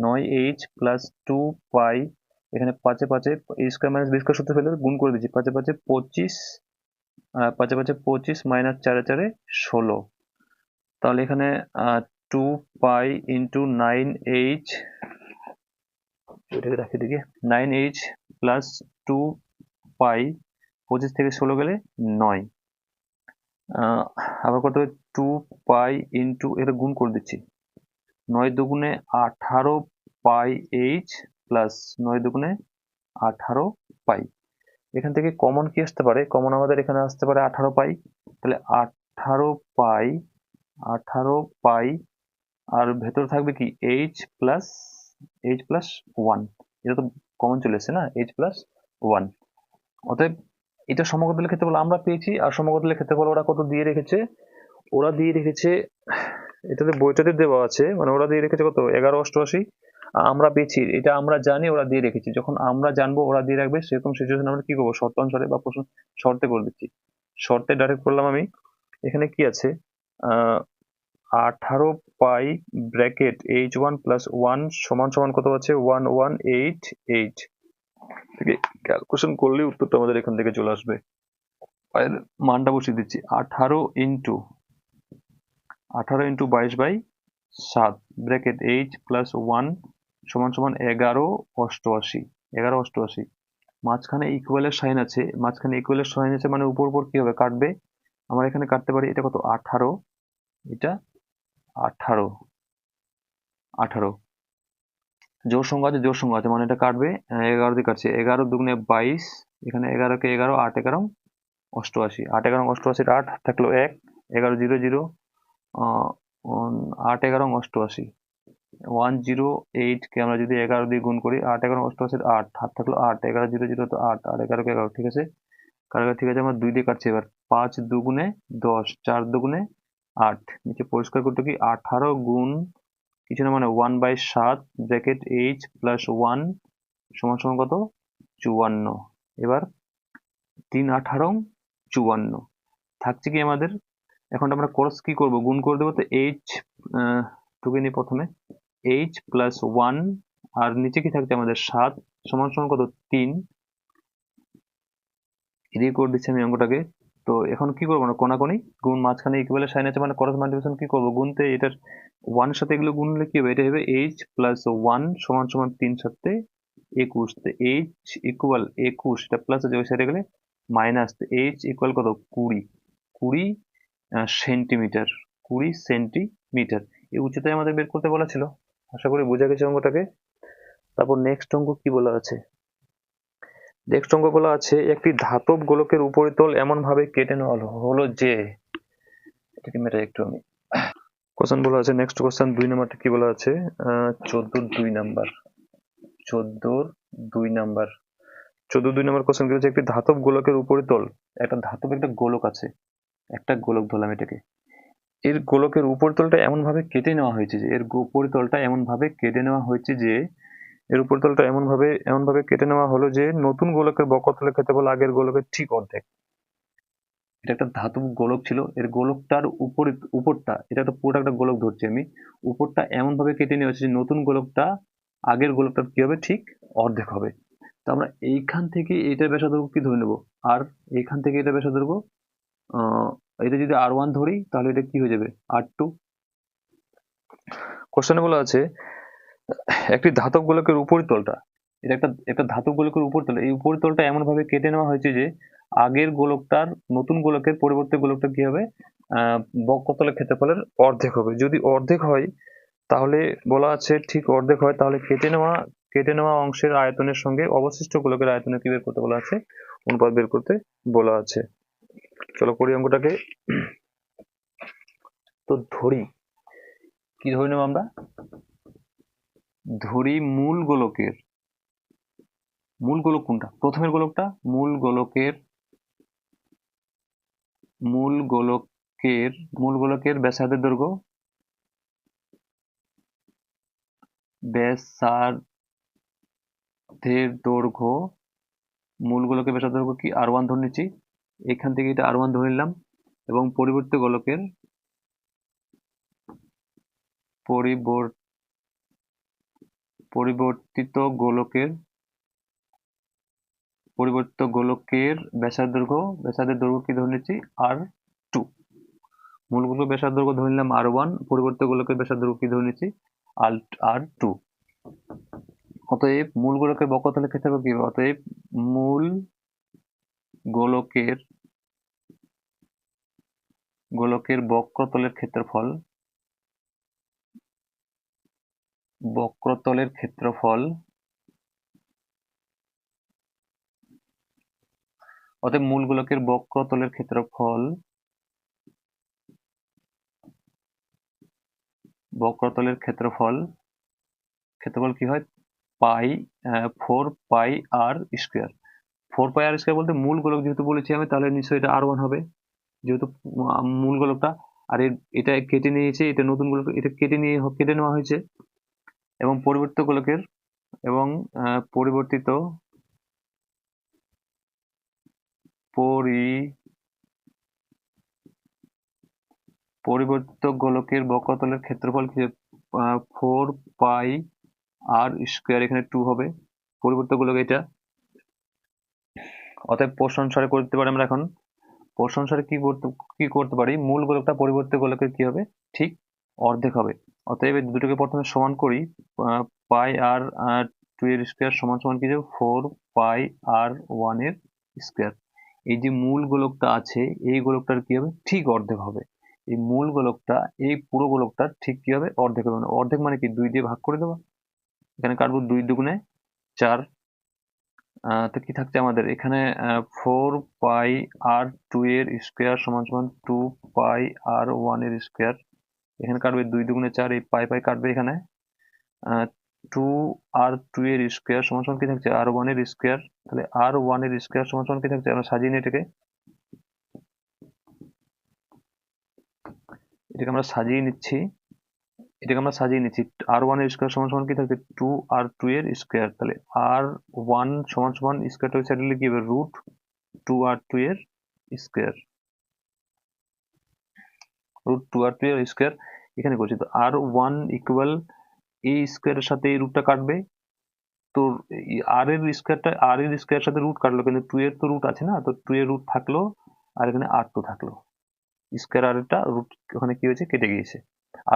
9h প্লাস 2 পাই, এখানে 5 এ স্কোয়ার মাইনাস বি স্কোয়ার সূত্র ফেলে গুণ করে দিচ্ছি, 5 এ 25, 5 এ 25 মাইনাস 4 এ 16। তাহলে এখানে 2 পাই ইন্টু 9h, এটাকে রাখি দিকে, 9h প্লাস 2 পাই, 25 থেকে 16 গেলে 9, আবার কত 2 পাই ইন্টু, এটা গুণ করে দিচ্ছি, 9 দুগুণে 18 পাই h প্লাস 9 দুগুণে 18 পাই। এখান থেকে কমন কি আসতে পারে? কমন আমাদের এখানে আসতে পারে 18 পাই। তাহলে 18 পাই, 18 পাই, আর ভেতরে থাকবে কি এইচ প্লাস 1। এটা তো কমন চলে এসেছে না, এইচ প্লাস 1। অতএব এটা সমকোণের ক্ষেত্রফল আমরা পেয়েছি, আর সমকোণের ক্ষেত্রফল ওরা কত দিয়ে রেখেছে? ওরা দিয়ে রেখেছে, এটাতে বইটাতে দেওয়া আছে, মানে ওরা দিয়ে রেখেছে কত, 1188। আমরা পেয়েছি, এটা আমরা জানি ওরা দিয়ে রেখেছি। যখন আমরা জানবো ওরা দিয়ে রাখবে, সেরকম সিচুয়েশন আমরা কি করবো, শর্তানুসারে বা প্রশ্ন শর্তে করে দিচ্ছি। শর্তে ডাইরেক্ট করলাম আমি। এখানে কি আছে, 18 পাই ব্র্যাকেট h1 প্লাস 1 সমান সমান কত আছে, 1188 থেকে ক্যালকুলেশন করলে উত্তরটা আমাদের এখান থেকে চলে আসবে। পায়ের মানটা বসিয়ে দিচ্ছি, 18 ইন্টু 22/7 ব্র্যাকেট h প্লাস 1 সমান সমান 1188। মাঝখানে ইকুয়ালের সাইন আছে, মানে উপর উপর কি হবে, কাটবে। আমরা এখানে কাটতে পারি, এটা কত, 18, এটা 18, 18 জোর সংখ্যা আছে মানে এটা কাটবে। 11 দিয়ে কাটছে, 11 দুগুণে 22, এখানে 11 কে 11, 8 11 88, 8 11 88, 8 থাকলো 1, 11 0 0, 8 11 88, 108 কে আমরা যদি 11 দিয়ে গুণ করি, 8 11 88, 8 হাত থাকলো 8, 11 0 0 তো 8, আর 11 কে 11, ঠিক আছে। কারণ ঠিক আছে, আমরা 2 দিয়ে কাটছি এবার, 5 দুগুণে 10, 4 দুগুণে 8, নিচে পরিষ্কার করতে কি 18 গুণ কিছু না মানে 1/7 ব্র্যাকেট h প্লাস 1 সমান সমান কত, 54। এবার 3 18 54 থাকছে কি আমাদের। এখন আমরা ক্রস কি করব, গুণ করে দেবো। তো h টুকে নিই প্রথমে, h প্লাস 1 আর নিচে কি থাকছে আমাদের 7 সমান সমান কত, 3। এদিকে করে দিচ্ছি আমি অঙ্কটাকে। তো এখন কি করবো না, কোনাকুনি গুণ, মাঝখানে ইকুয়ালের সাইন আছে মানে ক্রস মাল্টিপ্লিকেশন কি করবো, গুনতে এটার 1 সাথে এগুলো গুনলে কি হবে, এটা হবে h প্লাস 1 সমান সমান 3 সাথে 21। তো h ইকুয়াল 21, এটা প্লাস আছে ওই সাইডে গেলে মাইনাস, তো h ইকুয়াল কত, 20, 20 সেন্টিমিটার, 20 সেন্টিমিটার। এই উচ্চতায় আমাদের বের করতে বলা ছিল। আশা করি বোঝা গেছে অঙ্কটাকে। তারপর নেক্সট অঙ্ক কি বলা আছে, নেক্সট অঙ্ক বলা আছে, একটি ধাতব গোলকের উপরিতল এমন ভাবে কেটে নেওয়া হলো যে, এটাকে মেটা একটু আমি, কোশ্চেন বলা আছে, নেক্সট কোশ্চেন 2 নাম্বারটা কি বলা আছে, 14 নাম্বার, 14 নাম্বার কোশ্চেন কি হচ্ছে, একটি ধাতব গোলকের উপরিতল, একটা ধাতব একটা গোলক আছে, একটা গোলক ধরলাম এটাকে, এর গোলকের উপরিতলটা এমন ভাবে কেটে নেওয়া হয়েছে যে, এর উপরিতলটা এমন ভাবে কেটে নেওয়া হয়েছে যে, এর উপরিতলটা এমন ভাবে কেটে নেওয়া হলো যে নতুন গোলকের বক্রতলের ক্ষেত্রফল আগের গোলকের ঠিক অর্ধেক। এটা একটা ধাতব গোলক ছিল, এর গোলকটার উপরটা, এটা একটা পুরোটা একটা গোলক ধরছি আমি, উপরটা এমন ভাবে কেটে নেওয়া হয়েছে যে নতুন গোলকটা আগের গোলকটার কি হবে, ঠিক অর্ধেক হবে। তো আমরা এইখান থেকে এটার ব্যাসার্ধ কি ধরে নেবো, আর এইখান থেকে এটা ব্যাসার্ধ, এটা যদি r1 ধরি তাহলে এটা কি হয়ে যাবে, r2। কোশ্চেনে বলা আছে, একটি ধাতব গোলকের উপরিতলটা, এটা একটা ধাতব গোলকের উপরিতল, এই উপরিতলটা এমন ভাবে কেটে নেওয়া হয়েছে যে আগের গোলকটার নতুন গোলকের পরিবর্তে গোলকটা কি হবে, বক্রতলের ক্ষেত্রফলের অর্ধেক হবে। যদি অর্ধেক হয় তাহলে বলা আছে, ঠিক অর্ধেক হয় তাহলে কেটে নেওয়া অংশের আয়তনের সঙ্গে অবশিষ্ট গোলকের আয়তনের কি বের করতে বলা আছে, অনুপাত বের করতে বলা আছে। চলো করি অঙ্কটাকে। তো ধরি, কি ধরে নেব আমরা, ধরি মূল গোলকের, মূল গোলক কোনটা, প্রথমের গোলকটা, মূল গোলকের ব্যাসার্ধের দৈর্ঘ্য, মূল গোলকের ব্যাসার্ধের দৈর্ঘ্য কি r1 ধরে নিচ্ছি, এখান থেকে এটা r1 ধরে নিলাম, এবং পরিবর্তিত গোলকের ব্যাসার্ধের দৈর্ঘ্য কি ধরে নিচ্ছি, r2। মূল গোলকের ব্যাসার্ধের দৈর্ঘ্য ধরে নিলাম r1, পরিবর্তিত গোলকের ব্যাসার্ধের দৈর্ঘ্য কি ধরে নিচ্ছি, r2। অতএব মূল গোলকের বক্রতলের ক্ষেত্রফল কি হবে, অতএব মূল গোলকের বক্রতলের ক্ষেত্রফল অতএব মূল গোলকের বক্রতলের ক্ষেত্রফল ক্ষেত্রফল কি হয়, পাই 4 পাই r স্কোয়ার। 4 পাই r স্কোয়ার বলতে মূল গোলক যেহেতু বলেছি আমি, তাহলে নিশ্চয়ই এটা r1 হবে, যেহেতু মূল গোলকটা। আর এটা কেটে নিয়েছে, এটা নতুন গোলক, এটা কেটে নেওয়া হয়েছে। এবং পরিবর্তিত গোলকের এবং পরিবর্তিত গোলকের বক্রতলের ক্ষেত্রফল কি, 4 পাই r স্কোয়ার, এখানে 2 হবে পরিবর্তিত গোলক এটা। অতএব প্রশ্ন অনুসারে করতে পারি আমরা এখন। প্রশ্ন অনুসারে কি করতে পারি, মূল গোলকটা পরিবর্তিত গোলকের কি হবে, ঠিক অর্ধেক হবে। অতএব এই দুটোকে প্রথমে সমান করি। পাই আর 2 এর স্কোয়ার সমান সমান কি যাবে, 4 পাই r1 এর স্কোয়ার। এই যে মূল গোলকটা আছে, এই গোলকটার কি হবে, ঠিক অর্ধেক হবে। এই মূল গোলকটা এই পুরো গোলকটার ঠিক কি হবে, অর্ধেক হবে। অর্ধেক মানে কি, 2 দিয়ে ভাগ করে দেবো। এখানে কাটবো 2 দুগুণে 4। তো কি থাকছে আমাদের এখানে, 4 পাই r2 এর স্কোয়ার সমান সমান 2 পাই r1 এর স্কোয়ার। এখানে কাটবে 2 দুগুণে 4, এই পাই পাই কাটবে এখানে। 2r2 এর স্কোয়ার সমান সমান কি থাকছে, r1 এর স্কোয়ার। তাহলে r1 এর স্কোয়ার সমান সমান কি থাকছে, আমরা সাজিয়ে নিই এটাকে আমরা সাজিয়ে নিচ্ছি। r1 এর স্কোয়ার সমান সমান কি থাকছে, 2r2 এর স্কোয়ার। তাহলে r1 সমান সমান স্কোয়ারটা সাইডে লিখে কি হবে, √2r2 এর স্কোয়ার। √2r2 এর স্কোয়ার এখানে করছি। তো r1 ইকুয়াল এই স্কোয়ারের সাথে এই রুটটা কাটবে। তো r এর স্কোয়ারের সাথে রুট কাটলো, কিন্তু 2 এর তো রুট আছে না, তো 2 এর রুট থাকলো, আর এখানে r2 থাকলো। স্কোয়ার আর একটা রুট ওখানে কি হয়েছে, কেটে গিয়েছে।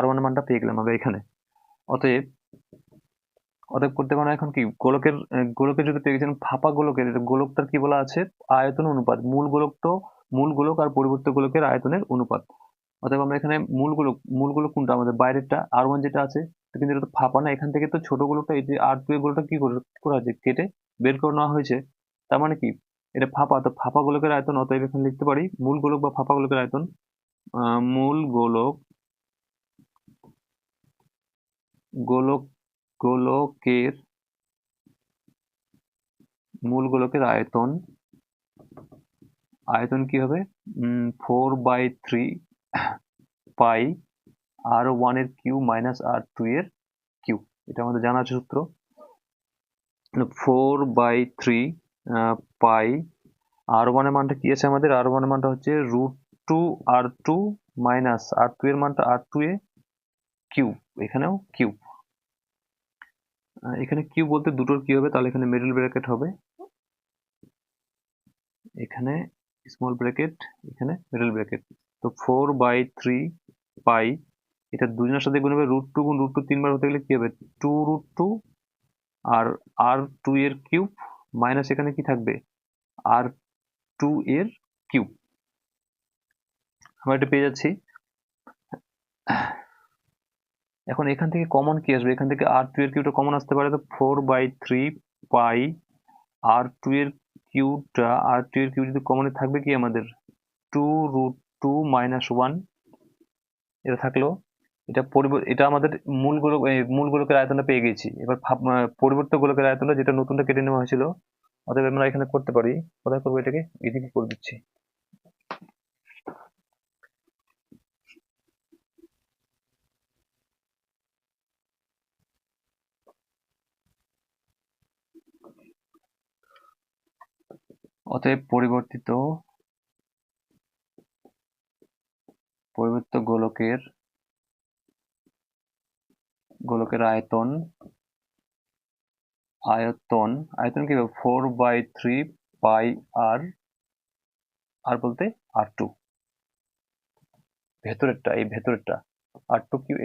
r1 এর মানটা পেয়ে গেলাম আমরা এখানে। অতএব করতে পারো এখন কি, গোলকের যদি পেয়ে গেছেন ফাঁপা গোলকের, গোলকটার কি বলা আছে, আয়তন অনুপাত। মূল গোলক আর পরিবর্তিত গোলকের আয়তনের অনুপাত। অতএব আমরা এখানে মূল গোলক কোনটা, আমাদের বাইরেরটা r1 যেটা আছে, কিন্তু এটা তো ফাঁপা না। এখান থেকে তো ছোট গোলকটা, এই যে r2 এর গোলকটা কি করা হয়েছে, কেটে বের করে নেওয়া হয়েছে। তার মানে কি, এটা ফাঁপা, তো ফাঁপা গোলকের আয়তন। অতএব এখানে লিখতে পারি মূল গোলক বা ফাঁপা গোলকের আয়তন, মূল গোলকের আয়তন কি হবে, 4/3 পাই r1 এর কিউ মাইনাস r2 এর কিউ। এটা আমাদের জানা আছে সূত্র। 4/3 পাই r1 এর মানটা কি আছে আমাদের, r1 এর মানটা হচ্ছে √2r2 মাইনাস r2 এর মানটা r2 এ কিউব। এখানেও কিউব। এখানে কিউব বলতে দুটোর কি হবে, তাহলে এখানে মিডল ব্র্যাকেট হবে, এখানে স্মল ব্র্যাকেট, এখানে মিডল ব্র্যাকেট। তো 4/3 পাই, এটা দুজনের সাথে গুণ হবে, √2 গুণ √2 3বার হতে গেলে কি হবে, 2√2, আর r2 এর কিউব মাইনাস এখানে কি থাকবে, r2 এর কিউব। আমরা এটা পেয়ে যাচ্ছি। এখন এখান থেকে কমন কি আসবে, এখান থেকে r2 এর কিউবটা কমন আসতে পারে। তো 4/3 পাই r2 এর কিউব যদি কমনে থাকবে কি আমাদের, 2√2 মাইনাস 1, এটা থাকলো। এটা আমাদের মূল গোলকের আয়তনটা পেয়ে গেছি। এবার পরিবর্তিত গোলকের আয়তনটা, যেটা নতুনটা কেটে নেওয়া হয়েছিল। অতএব আমরা এখানে করতে পারি, কোথায় করবো এটাকে, এদিকে করে দিচ্ছি। অতএব পরিবর্তিত গোলকের আয়তন কি হবে, 4/3 পাই আর বলতে r2, ভেতরেরটা, এই ভেতরেরটা r2 কিউব।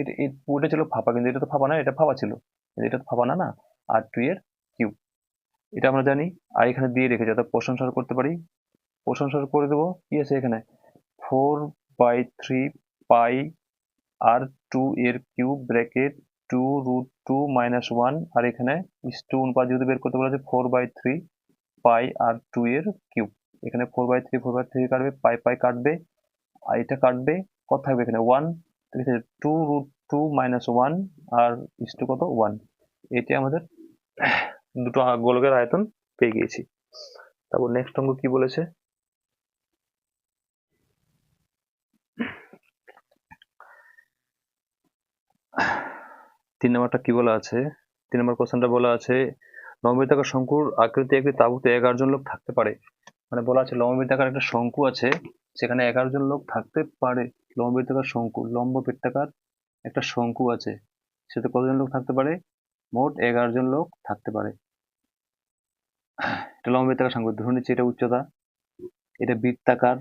ওটা ছিল ফাঁপা, কিন্তু এটা তো ফাঁপা না, এটা ফাঁপা ছিল, এটা তো ফাঁপা না, r2 এর কিউব। এটা আমরা জানি, আর এখানে দিয়ে রেখেছি, অর্থাৎ প্রশংসা করতে পারি। প্রশংসা করে দেবো, কি আছে এখানে, 4/3 পাই r2 এর কিউব ব্র্যাকেট 2√2 মাইনাস 1, আর এখানে ইস টু অনুপাত যেহেতু বের করতে বলা আছে, 4/3 পাই r2 এর কিউব। এখানে 4/3 কাটবে, পাই পাই কাটবে, আর এটা কাটবে, কত থাকবে এখানে 1, 2√2 - 1 আর ইস্টু কত 1। এটি আমাদের দুটো গোলকের আয়তন পেয়ে গিয়েছি। তারপর নেক্সট অঙ্ক কি বলেছে, তিন নম্বরটা কি বলা আছে, 3 নম্বর কোশ্চেনটা বলা আছে লম্বিতাকার শঙ্কুর আকৃতি একটি তাঁবুতে 11 জন লোক থাকতে পারে। মানে বলা আছে লম্বিতাকার একটা শঙ্কু আছে, সেখানে 11 জন লোক থাকতে পারে। লম্বিতাকার শঙ্কু, লম্ব বৃত্তাকার একটা শঙ্কু আছে, সেটা কতজন লোক থাকতে পারে, মোট 11 জন লোক থাকতে পারে। এটা লম্ব বৃত্তাকার শঙ্কু, ধরে নিচ্ছি এটা উচ্চতা, এটা বৃত্তাকার।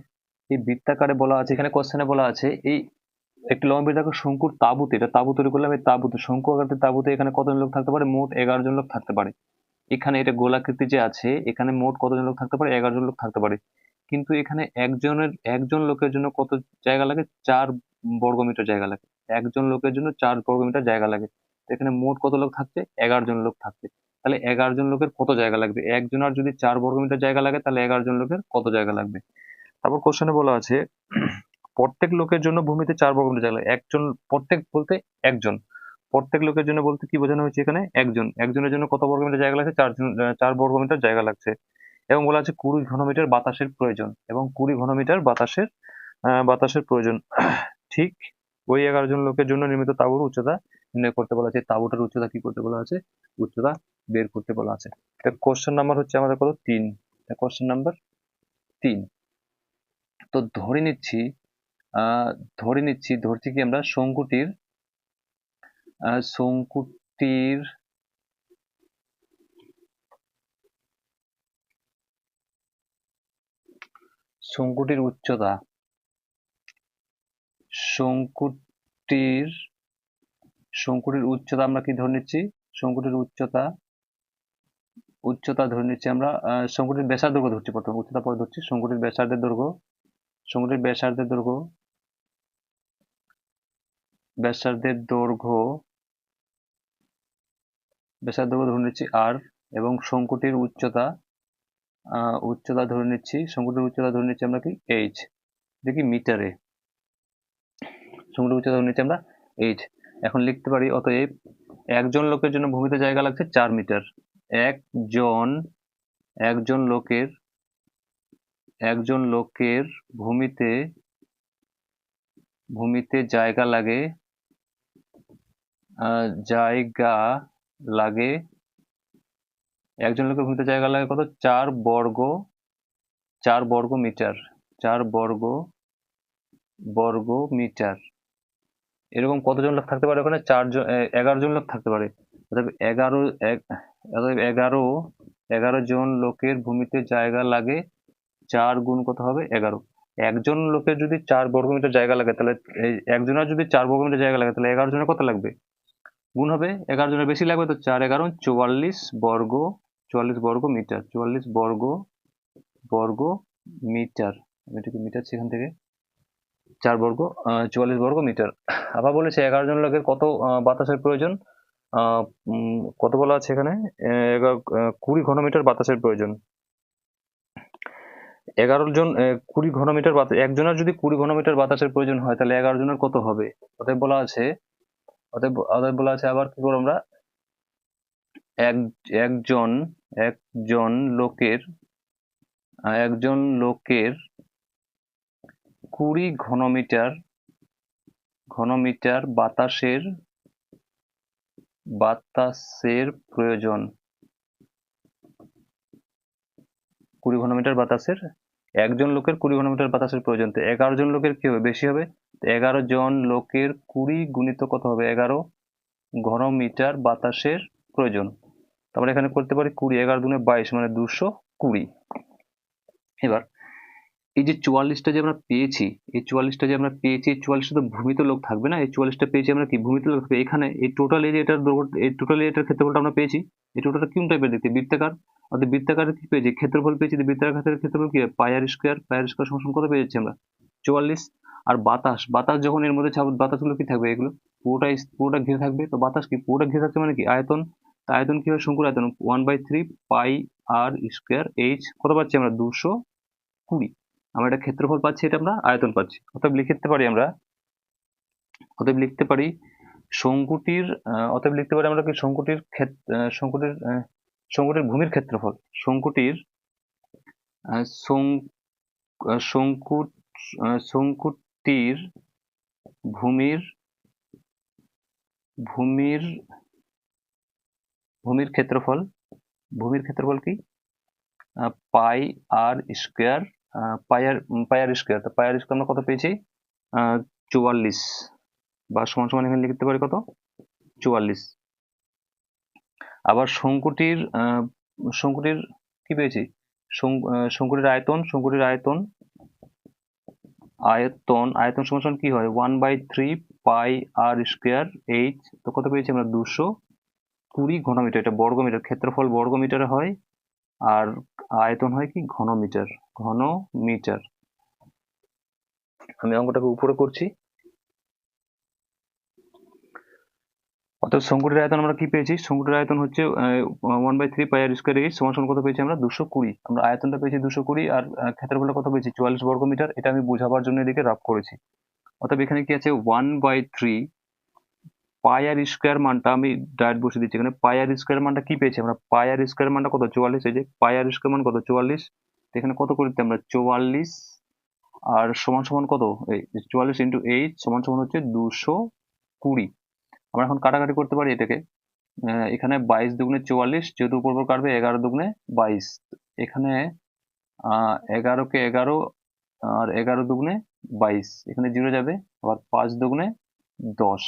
এই বৃত্তাকারে বলা আছে, এখানে কোশ্চেনে বলা আছে এই একটি লম্ব বৃত্তাকার শঙ্কুর তাঁবুতে, এটা তাঁবু তৈরি করলাম, এই তাঁবুতে শঙ্কু আকারের তাঁবুতে এখানে কতজন লোক থাকতে পারে, মোট 11 জন লোক থাকতে পারে। এখানে এটা গোলাকৃতি যে আছে, এখানে মোট কতজন লোক থাকতে পারে, 11 জন লোক থাকতে পারে। কিন্তু এখানে একজন লোকের জন্য কত জায়গা লাগে, 4 বর্গমিটার জায়গা লাগে। একজন লোকের জন্য 4 বর্গমিটার জায়গা লাগে। তো এখানে মোট কত লোক থাকছে, 11 জন লোক থাকছে। তাহলে 11 জন লোকের কত জায়গা লাগবে, একজনের যদি 4 বর্গমিটার জায়গা লাগে, তাহলে 11 জন লোকের কত জায়গা লাগবে। তারপর কোশ্চেনে বলা আছে প্রত্যেক লোকের জন্য ভূমিতে 4 বর্গমিটার জায়গা লাগে। একজন, প্রত্যেক বলতে একজন, প্রত্যেক লোকের জন্য বলতে কি বোঝানো হয়েছে, এখানে একজনের জন্য কত বর্গমিটার জায়গা লাগছে, 4 বর্গমিটার জায়গা লাগছে। এবং বলা আছে 20 ঘনমিটার বাতাসের প্রয়োজন, এবং 20 ঘনমিটার বাতাসের প্রয়োজন। ঠিক ওই 11 জন লোকের জন্য নির্মিত তাঁবুর উচ্চতা নির্ণয় করতে বলা আছে। তাঁবুটার উচ্চতা কি করতে বলা আছে, উচ্চতা বের করতে বলা আছে। কোশ্চেন নাম্বার হচ্ছে আমাদের কত, 3। Question number 3। তো ধরছি কি আমরা শঙ্কুটির উচ্চতা, শঙ্কুটির উচ্চতা আমরা কি ধরে নিচ্ছি, শঙ্কুটির উচ্চতা ধরে নিচ্ছি আমরা, শঙ্কুটির ব্যাসার্ধ দৈর্ঘ্য ধরছি, প্রথমে উচ্চতা পরে ধরছি। শঙ্কুটির ব্যাসার্ধের দৈর্ঘ্য, ব্যাসার্ধের দৈর্ঘ্য ধরে নিচ্ছি আর, এবং শঙ্কুটির উচ্চতা ধরে নিচ্ছি, আমরা কি এইচ, দেখি মিটারে, শঙ্কুটির উচ্চতা ধরে নিচ্ছি আমরা এইচ। এখন লিখতে পারি অতএব একজন লোকের জন্য ভূমিতে জায়গা লাগছে 4 মিটার। একজন লোকের ভূমিতে জায়গা লাগে একজন লোকের ভূমিতে জায়গা লাগে কত, 4 বর্গ মিটার, 4 বর্গ মিটার। এরকম কতজন লোক থাকতে পারে ওখানে, 11 জন লোক থাকতে পারে। অর্থাৎ 11 জন লোকের ভূমিতে জায়গা লাগে, 4 গুণ কত হবে, 11। একজন লোকের যদি 4 বর্গমিটার জায়গা লাগে, তাহলে একজনের যদি 4 বর্গমিটার জায়গা লাগে, তাহলে 11 জনের কত লাগবে, গুণ হবে, 11 জনের বেশি লাগবে, তো 4 11 44 বর্গ মিটার, 44 বর্গ মিটার। আমি এটাকে মিটার সেখান থেকে 4 বর্গ 44 বর্গ মিটার। আবার বলেছে 11 জন লোকের কত বাতাসের প্রয়োজন, কত বলা আছে এখানে, 20 ঘনমিটার বাতাসের প্রয়োজন। 20 ঘনমিটার বাতাস, একজনের যদি 20 ঘনমিটার বাতাসের প্রয়োজন হয়, তাহলে 11 জনের কত হবে। অতএব বলা আছে আবার কি করবো আমরা, একজন লোকের 20 ঘনমিটার বাতাসের প্রয়োজন, 20 ঘনমিটার বাতাসের, একজন লোকের 20 ঘনমিটার বাতাসের প্রয়োজন। তো 11 জন লোকের কি হবে, বেশি হবে। 11 জন লোকের 20 গুণিত কত হবে, 11 ঘনমিটার বাতাসের প্রয়োজন। তারপরে এখানে করতে পারি 20, 11 দুনে 22 মানে 220। এবার এই যে 44টা যে আমরা পেয়েছি, এই 44টা তো ভূমিত লোক থাকবে না, এই 44টা পেয়েছি আমরা কি, ভূমিত লোক থাকবে। এখানে এই টোটাল এটার ক্ষেত্রফলটা আমরা পেয়েছি, এই টোটালটা কোন টাইপের দেখতে, বৃত্তাকার। অর্থাৎ বৃত্তাকারে কি পেয়েছি, ক্ষেত্রফল পেয়েছি। বৃত্তাকার ক্ষেত্রফল কি, পাই আর স্কোয়ার সমান কত পেয়ে যাচ্ছি আমরা, 44। আর বাতাস যখন এর মধ্যে বাতাসগুলো কি থাকবে, এগুলো পুরোটা ঘিরে থাকবে। তো বাতাস কি পুরোটা ঘিরে থাকছে মানে কি, আয়তন। আয়তন কি হয়, শঙ্কুর আয়তন 1/3 পাই আর স্কোয়ার এইচ, কত পাচ্ছি আমরা, 200 20। আমরা এটা ক্ষেত্রফল পাচ্ছি, এটা আমরা আয়তন পাচ্ছি। অতএব লিখতে পারি আমরা, অতএব লিখতে পারি শঙ্কুটির, অতএব লিখতে পারি আমরা কি শঙ্কুটির শঙ্কুটির ভূমির ক্ষেত্রফল, শঙ্কুটির শঙ্কু শঙ্কুটির ভূমির ভূমির ভূমির ক্ষেত্রফল, ভূমির ক্ষেত্রফল কি পাই আর স্কোয়ার, পাই আর স্কোয়ার। তো পাই আর স্কোয়ার আমরা কত পেয়েছি 44, বা সমান সমান এখানে লিখতে পারি কত 44। আবার শঙ্কুটির শঙ্কুটির কি পেয়েছি, শঙ্কুটির আয়তন, শঙ্কুটির আয়তন আয়তন আয়তন সমান সমান কি হয় 1/3 পাই আর স্কোয়ার এইচ। তো কত পেয়েছি আমরা 220 ঘনমিটার। এটা বর্গমিটার, ক্ষেত্রফল বর্গমিটারে হয় আর আয়তন হয় কি ঘনমিটার, ঘনমিটার। আমি অঙ্কটাকে উপরে করছি। অর্থাৎ শঙ্কুটির আয়তন আমরা কি পেয়েছি, শঙ্কুটির আয়তন হচ্ছে 1/3 পাই আর স্কোয়ার এইচ সমান সমান কত পেয়েছি আমরা 220। আমরা আয়তনটা পেয়েছি 220 আর ক্ষেত্রফলটা কত পেয়েছি 44 বর্গমিটার। এটা আমি বোঝাবার জন্য এদিকে রাফ করেছি। অর্থাৎ এখানে কি আছে 1/3 পাই আর স্কোয়ার মানটা আমি ডাইরেক্ট বসে দিচ্ছি এখানে। পাই আর স্কোয়ার মানটা কি পেয়েছি আমরা, পাই আর স্কোয়ার মানটা কত 44, এই যে পাই আর স্কোয়ার মান কত 44। এখানে কত করে দিতে আমরা 44 আর সমান সমান কত, এই 44 ইন্টু 8 সমান সমান হচ্ছে 220। আমরা এখন কাটাকাটি করতে পারি এটাকে। এখানে 22 দুগুণে 44, যেহেতু উপর উপর কাটবে 11 দুগুণে 22। এখানে 11 কে 11 আর 11 দুগুণে 22, এখানে 0 যাবে। আবার 5 দুগুণে 10,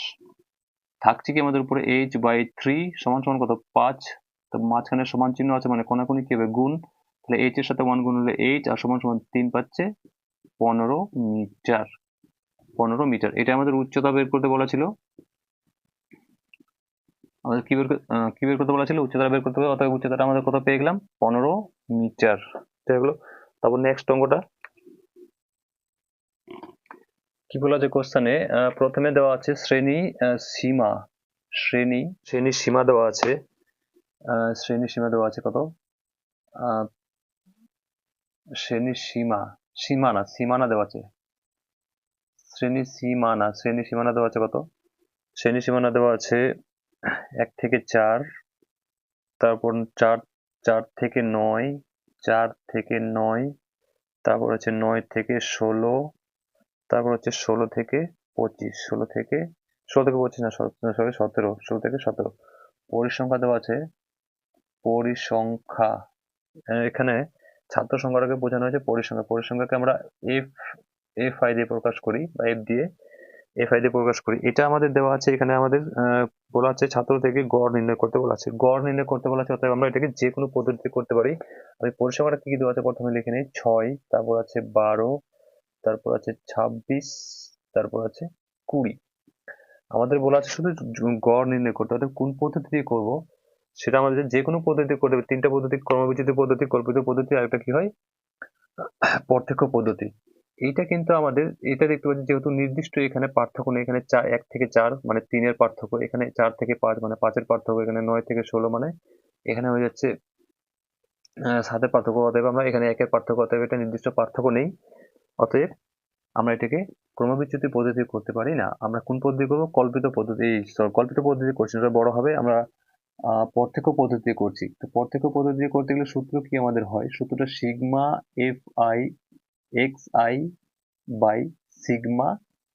থাকছে কি আমাদের উপরে h/3 সমান সমান কত 5। তো মাঝখানে সমান চিহ্ন আছে মানে কোনাকুনি কি হবে গুণ, তাহলে h এর সাথে 1 গুণ হলে h আর সমান সমান 3 পাচ্ছে 15 মিটার। 15 মিটার, এটা আমাদের উচ্চতা বের করতে বলা ছিল। আমাদের কি বের করতে বলা ছিল, উচ্চতা বের করতে হবে। অতএব উচ্চতাটা আমাদের কত পেয়ে গেলাম 15 মিটার। ঠিক হলো। তারপর নেক্সট অঙ্কটা কি বলা আছে কোশ্চেনে, প্রথমে দেওয়া আছে শ্রেণী সীমা, শ্রেণী সীমা দেওয়া আছে, শ্রেণী সীমা দেওয়া আছে কত, শ্রেণী সীমানা দেওয়া আছে, শ্রেণী সীমানা দেওয়া আছে কত, শ্রেণী সীমানা দেওয়া আছে 1 থেকে 4, তারপর 4 থেকে 9, 4 থেকে 9, তারপর হচ্ছে 9 থেকে 16, তারপর হচ্ছে 16 থেকে 25, 16 থেকে 25 না সরি 17, 16 থেকে 17। পরিসংখ্যা দেওয়া আছে, পরিসংখ্যা এখানে ছাত্র সংখ্যাটাকে বোঝানো হয়েছে পরিসংখ্যা। পরিসংখ্যাকে আমরা এফ আই দিয়ে প্রকাশ করি, বা এফ আই দিয়ে প্রকাশ করি। এটা আমাদের দেওয়া আছে এখানে, আমাদের বলা আছে ছাত্র থেকে গড় নির্ণয় করতে বলা আছে, গড় নির্ণয় করতে বলা আছে। অর্থাৎ আমরা এটাকে যে কোনো পদ্ধতিতে করতে পারি। আমি পরিসংখ্যাটা কি দেওয়া আছে প্রথমে লিখে নিই, 6, তারপর আছে 12, তারপর আছে 26, তারপর আছে 20। আমাদের বলা আছে শুধু গড় নির্ণয় করতে। অর্থাৎ কোন পদ্ধতি দিয়ে করবো সেটা আমাদের যে কোনো পদ্ধতি করতে হবে। 3টা পদ্ধতি, ক্রমবিচ্যুতি পদ্ধতি, কল্পিত পদ্ধতি, আর একটা কি হয় প্রত্যক্ষ পদ্ধতি। এইটা কিন্তু আমাদের, এটা দেখতে পাচ্ছি যেহেতু নির্দিষ্ট এখানে পার্থক্য নেই, এখানে 1 থেকে 4 মানে 3 এর পার্থক্য, এখানে 4 থেকে 5 মানে 5 এর পার্থক্য, এখানে 9 থেকে 16 মানে এখানে হয়ে যাচ্ছে 7 এর পার্থক্য। অতএব আমরা এখানে 1 এর পার্থক্য, অতএব এটা নির্দিষ্ট পার্থক্য নেই। অতএব আমরা এটাকে ক্রমবিচ্যুতি পদ্ধতি করতে পারি না। আমরা কোন পদ্ধতি করবো, কল্পিত পদ্ধতি। কল্পিত পদ্ধতি কোশ্চেনটা বড় হবে। আমরা প্রত্যক্ষ পদ্ধতি করছি। তো প্রত্যক্ষ পদ্ধতি করতে গেলে সূত্র কি আমাদের হয়, সূত্রটা sigma F I X I by sigma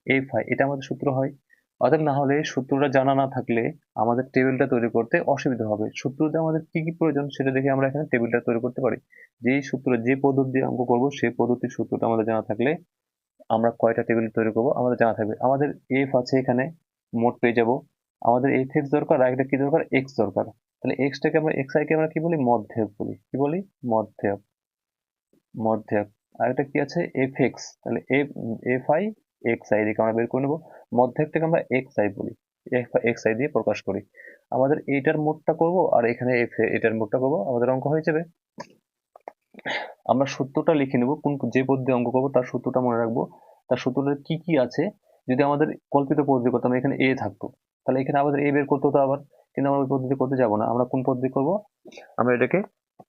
F I, এটা আমাদের সূত্র হয়। অর্থাৎ না হলে সূত্রটা জানা না থাকলে আমাদের টেবিলটা তৈরি করতে অসুবিধা হবে। সূত্রতে আমাদের কি কি প্রয়োজন সেটা দেখে আমরা এখানে টেবিলটা তৈরি করতে পারি। যেই সূত্র, যে পদ্ধতি দিয়ে অঙ্ক করবো সেই পদ্ধতির সূত্রটা আমাদের জানা থাকলে আমরা কয়টা টেবিল তৈরি করবো আমাদের জানা থাকবে। আমাদের এফ আছে এখানে, মোট পেয়ে যাব। আমাদের এফ এক্স দরকার, আর একটা কি দরকার, এক্স দরকার। তাহলে এক্সটাকে আমরা, এক্স আই কে আমরা কি বলি, মধ্যক বলি। কি বলি, মধ্যক, মধ্যক। আর একটা কি আছে, এফ এক্স। তাহলে এফ আই এক্স আই দিকে আমরা বের করে নেবো। মধ্যকটাকে আমরা এক্স আই বলি, এক্স আই দিয়ে প্রকাশ করি। আমাদের এইটার মোটটা করব আর এখানে এটার মোটটা করব, আমাদের অঙ্ক হয়ে যাবে। আমরা সূত্রটা লিখে নেব, কোন যে পদ্ধতি অঙ্ক করবো তার সূত্রটা মনে রাখবো। তার সূত্রটা কি কি আছে, যদি আমাদের কল্পিত পদ্ধতি করতাম এখানে এ থাকতো, তাহলে এখানে আমাদের এ বের করতে হতো আবার, কিন্তু আমরা ওই পদ্ধতি করতে যাবো না। আমরা কোন পদ্ধতি করব, আমরা এটাকে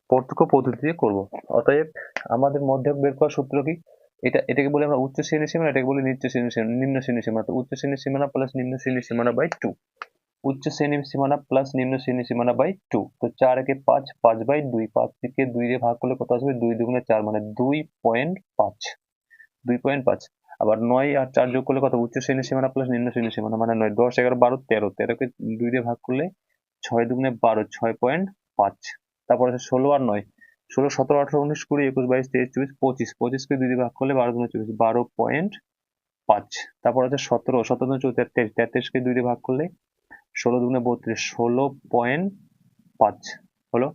প্রত্যক্ষ পদ্ধতি দিয়ে করবো। অতএব আমাদের মধ্যক বের করার সূত্র কি? এটাকে বলি আমরা উচ্চ শ্রেণীর সীমানা, এটাকে বলি নিম্ন শ্রেণীর সীমানা। তো উচ্চ শ্রেণীর সীমানা প্লাস নিম্ন শ্রেণীর সীমানা বাই 2, উচ্চ শ্রেণীর সীমানা প্লাস নিম্ন শ্রেণীর সীমানা বাই 2। তো 4 একে 5, 5 বাই 2, 5 থেকে 2 দিয়ে ভাগ করলে কত আসবে? 2 দুগুণে 4 মানে 2.5, 2.5। আবার 9 আর 4 যোগ করলে কত? উচ্চ শ্রেণীর সীমানা প্লাস নিম্ন শ্রেণীর সীমানা মানে 9, 10, 11, 12, 13, 13কে 2 দিয়ে ভাগ করলে 6 দুগুণে 12, 6.5। তারপর আছে 16 আর 9, 16, 17, 18, 19, 20, 21, 22, 23, 24, 25, 25কে 2 দিয়ে ভাগ করলে 12 দুগুণে 24, 12.5। তারপর আছে 17, 17 দুগুণে 34, 33, 33কে 2 দিয়ে ভাগ করলে 16 দুগুণে 32, 16.5 হলো।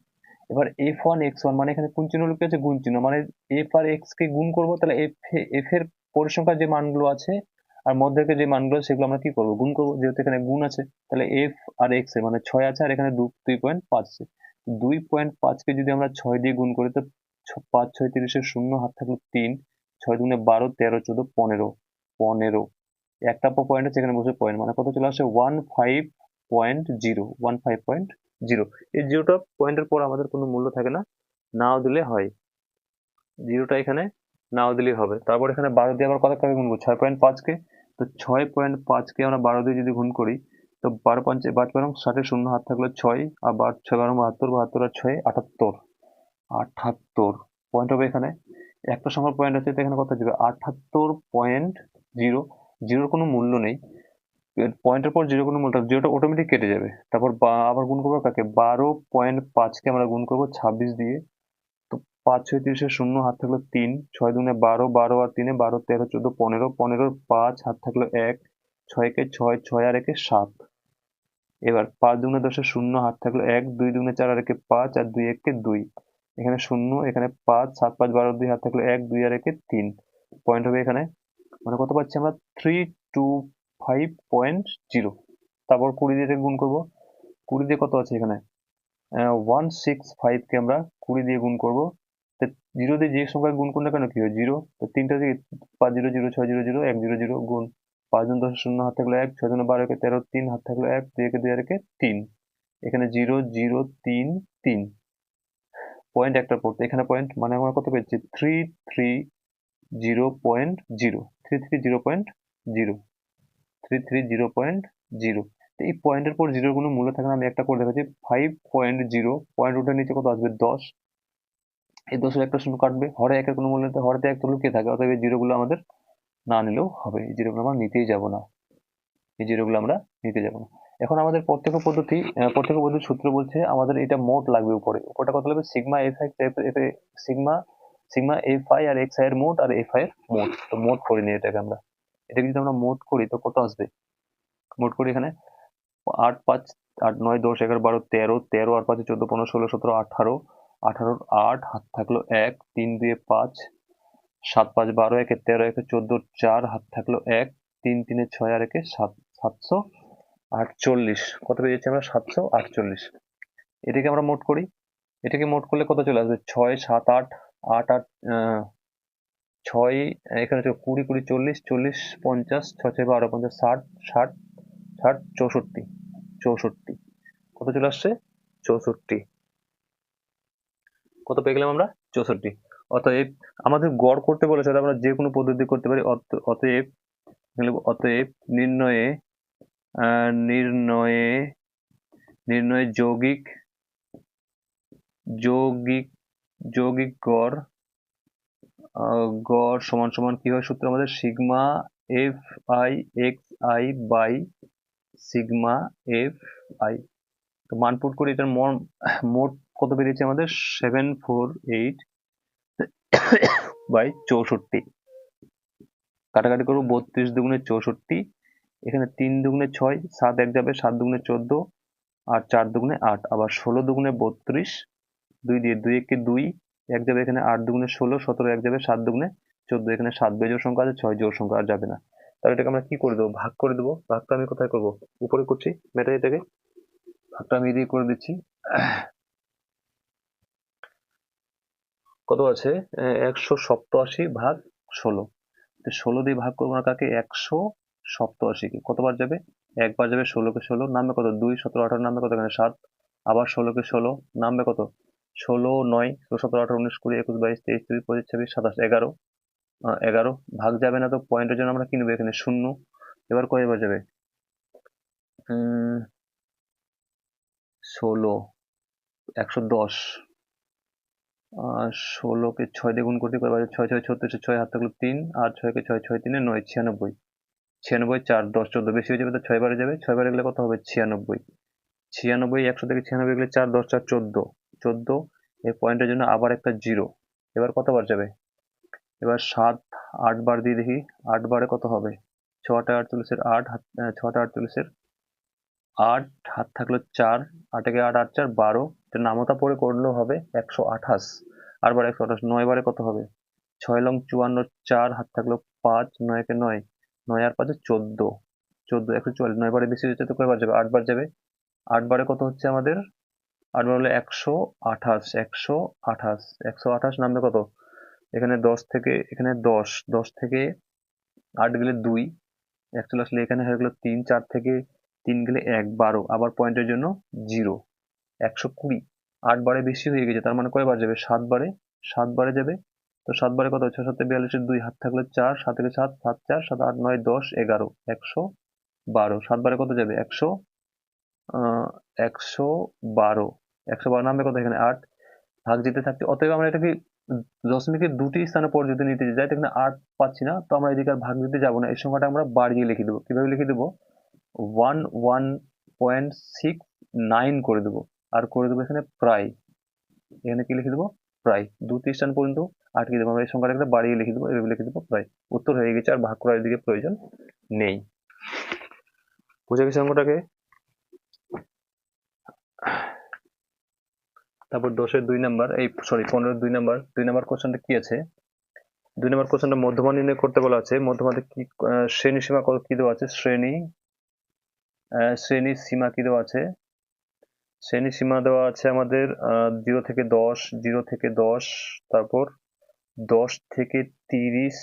এবার f1 x1 মানে এখানে কোন চিহ্ন লুকিয়ে আছে? গুণ চিহ্ন, মানে f আর x কে গুণ করবো, তাহলে f এর পরিসংখ্যার যে মানগুলো আছে আর মধ্যকের যে মানগুলো আছে সেগুলো আমরা কি করবো? গুণ করবো, যেহেতু এখানে গুণ আছে। তাহলে f আর x এর মানে 6 আছে আর এখানে 2.5 আছে। 2.5 কে যদি আমরা 6 দিয়ে গুণ করি তো 5, 6, 30, শূন্য হাত থাকলো 3, 6 দুগুণে 12, 13, 14, 15, 15। একটা পয়েন্ট আছে এখানে বসে পয়েন্ট, মানে কত চলে আসে? 15.0, 15.0। এই জিরোটা পয়েন্টের পর আমাদের কোনো মূল্য থাকে না, নাও দিলে হয়, জিরোটা এখানে নাও দিলেই হবে। তারপর এখানে 12 দিয়ে আবার কত টাকা গুণ করবো? 6.5 কে। তো 6.5 কে আমরা 12 দিয়ে যদি গুণ করি তো 12 5 12 60, শূন্য হাত থাকলো 6, আবার 6 12 72, 72 আর 6 78, 78 পয়েন্ট হবে এখানে। একটা সংখ্যার পয়েন্ট আছে, তো এখানে কত দিবে? 78.0। জিরোর কোনো মূল্য নেই, পয়েন্টের পর জিরো কোনো মূল্য, জিরোটা অটোমেটিক কেটে যাবে। তারপর আবার গুণ করবো কাকে? 12.5কে আমরা গুণ করবো 26 দিয়ে। তো 5, 6, 30, শূন্য হাত থাকলো 3, 6 দুগুণে 12, 12 আর 3, 12, 13, 14, 15, 15, 5 হাত থাকলো 1, 6 কে 6, 6 আর 1, 7। এবার 5 দুগুণে 10, শূন্য হাত থাকলো 1, 2 দুগুণে 4 আর 1, 5 আর 2 1, 2। এখানে শূন্য, এখানে 5, 7, 5, 12, 2 হাত থাকলো 1, 2 আর 1, 3। পয়েন্ট হবে এখানে, মানে কত পাচ্ছি আমরা? 325.0। তারপর 20 দিয়ে এটাকে গুণ করবো, 20 দিয়ে কত আছে এখানে? 165কে আমরা 20 দিয়ে গুণ করবো। তো জিরো দিয়ে যে সংখ্যায় গুণ করলে কেন কি হয়? জিরো। তো তিনটা দিয়ে 5 0 0 6 0 0 1 0 0 গুণ 5 দুগুণে 10, শূন্য হাত থাকলো 1, 6 দুগুণে 12, 13, 3 হাত থাকলো 1, 2 একে 2 আর 1, 3। এখানে 0 0 3 3 পয়েন্ট একটা পড়তো, এখানে পয়েন্ট, মানে আমরা কত পেয়েছি? 330.0, 330.0, 330.0। তো এই পয়েন্টের পর জিরোর কোনো মূল্য থাকে না, আমি একটা করে দেখাচ্ছি। 5.0 পয়েন্ট ওঠার নিচে কত আসবে? 10। এই 10-এর একটা শূন্য কাটবে, হরে একের কোনো মূল্য নেই, হরেতে এক তো লুকিয়ে থাকে, অতএব এই জিরোগুলো আমাদের না নিলেও হবে, এই জিরোগুলো আমরা নিতেই যাব না, এই জিরোগুলো আমরা নিতে যাব না। এখন আমাদের প্রত্যক্ষ পদ্ধতির সূত্র বলছে আমাদের এটা মোট লাগবে, উপরটা কত লাগবে? Sigma F I, sigma sigma F I আর এক্স আই এর মোট আর এফ আই এর মোট। তো মোট করে নিই এটাকে আমরা, এটাকে যদি আমরা মোট করি তো কত আসবে? মোট করি এখানে 8 5 8 9 10 11 12 13, 13 আর 5 14 15 16 17 18, 18 8 হাত থাকলো 1, 3 2 5, 7 5 12, 1 13, 1 14, 4 হাত থাকলো 1, 3 3 6 আর 1 7, 748। কত পেয়ে যাচ্ছি আমরা? 748। এটাকে আমরা মোট করি, এটাকে মোট করলে কত চলে আসবে? 6 7 8 8 8 6, এখানে 20 20 40 40 50, 6 6 12 50, 60 60 60 64 64। কত চলে আসছে? 64। কত পেয়ে গেলাম আমরা? 64। অতএব আমাদের গড় করতে বলেছে, আমরা যে কোনো পদ্ধতি করতে পারি। অতএব অতএব নির্ণয়ে নির্ণয়ে নির্ণয়ে যৌগিক যৌগিক যৌগিক গড় গড় সমান সমান কি হয় সূত্র আমাদের? Sigma F I X I by sigma F I. তো মান পুট করি, এটার মোট কত বেরিয়েছে আমাদের? 748 বাই 64। কাটাকাটি করবো, 32 দুগুণে 64, এখানে 3 দুগুণে 6, 7 এক যাবে, 7 দুগুণে 14 আর 4 দুগুণে 8, আবার 16 দুগুণে 32, 2 দিয়ে 2 একে 2 এক যাবে, এখানে 8 দুগুণে 16, 17 এক যাবে, 7 দুগুণে 14, এখানে 7 বেজোড় সংখ্যা আছে, 6 জোড় সংখ্যা আর যাবে না। তাহলে এটাকে আমরা কি করে দেবো? ভাগ করে দেবো। ভাগটা আমি কোথায় করবো? উপরে করছি, মেটাই এটাকে, ভাগটা আমি এদিকে করে দিচ্ছি। কত আছে? 187 ভাগ 16। 16 দিয়ে ভাগ করবো না কাকে? 187কে। কতবার যাবে? একবার যাবে। 16কে 16 নামবে কত? 2, 17 18 নামবে কত? এখানে 7, আবার 16কে 16 নামবে কত? 16, 9, 16, 17, 18, 19, 20, 21, 22, 23, 24, 25, 26, 27, 11, 11 ভাগ যাবে না, তো পয়েন্টের জন্য আমরা কি নেবো এখানে 0। এবার কয়বার যাবে 16, 110, 16কে 6 দিয়ে গুণ করতে কয়বার 6, 6, 36, 6 হাত থাকলো 3, আর 6কে 6, 6, 3, 9, 96, 96, 4, 10, 14 বেশি হয়ে যাবে, তো 6 বারে যাবে, 6 বারে গেলে কত হবে 96, 96, 100 থেকে 96 গেলে 4, 10, 4, 14, 14, এই পয়েন্টের জন্য আবার একটা জিরো। এবার কতবার যাবে, এবার 7, 8 বার দিয়ে দেখি, 8 বারে কত হবে, 6টা 48-এর 8 হাত, 6টা 48-এর 8 হাত থাকলো 4, 8 একে 8, 8, 4, 12, এটা নামতা পড়ে করলেও হবে 128, আর বার 128, 9 বারে কত হবে 6 লং 54, 4 হাত থাকলো 5, 9 কে 9, 9 আর 5 14, 14, 144, 9 বারে বেশি হচ্ছে তো কয়বার যাবে 8 বার যাবে, 8 বারে কত হচ্ছে আমাদের, 8 বার হলো 128, 128, 128 নামবে কত, এখানে 10 থেকে এখানে 10, 10 থেকে 8 গেলে 2, 1 চলে আসলে এখানে হয়ে গেলো 3, 4 থেকে 3 গেলে 1, 12, আবার পয়েন্টের জন্য 0, 120, 8 বারে বেশি হয়ে গেছে, তার মানে কয়বার যাবে 7 বারে, 7 বারে যাবে, তো 7 বারে কত, 6 7 42, 2 হাত থাকলে 4, 7 থেকে 7, 7, 4, 7, 8, 9, 10, 11, 112, 7 বারে কত যাবে 112, 112 নামবে কত এখানে 8, ভাগ যেতে থাকছে, অতএব আমরা এটাকে দশমিকের দুটি স্থানে পর যদি নিতে যাই, তো এখানে 8 পাচ্ছি না, তো আমরা এদিকে আর ভাগ দিতে যাবো না, এই সংখ্যাটা আমরা বাড়িয়ে লিখে দেবো, কিভাবে লিখে দেবো 11.69 করে দেবো, আর করে দেবো এখানে প্রায়, এখানে কি লিখে দেবো প্রায়, দুটি স্থান পর্যন্ত আটকে দেবো, আমরা এই সংখ্যাটাকে বাড়িয়ে লিখে দেবো, এভাবে লিখে দেবো প্রায়, উত্তর হয়ে গেছে, আর ভাগ করার দিকে প্রয়োজন নেই। বুঝে গেছে অঙ্কটাকে। তারপর 10-এর 2 নাম্বার, এই সরি 15-এর 2 নাম্বার কোশ্চেনটা কি আছে, 2 নাম্বার কোশ্চেনটা মধ্যমান নির্ণয় করতে বলা আছে, মধ্যমাতে কি শ্রেণী সীমা কত কি দেওয়া আছে, শ্রেণী সীমা কি দেওয়া আছে, শ্রেণী সীমা দেওয়া আছে আমাদের 0 থেকে 10, 0 থেকে 10, তারপর 10 থেকে 30,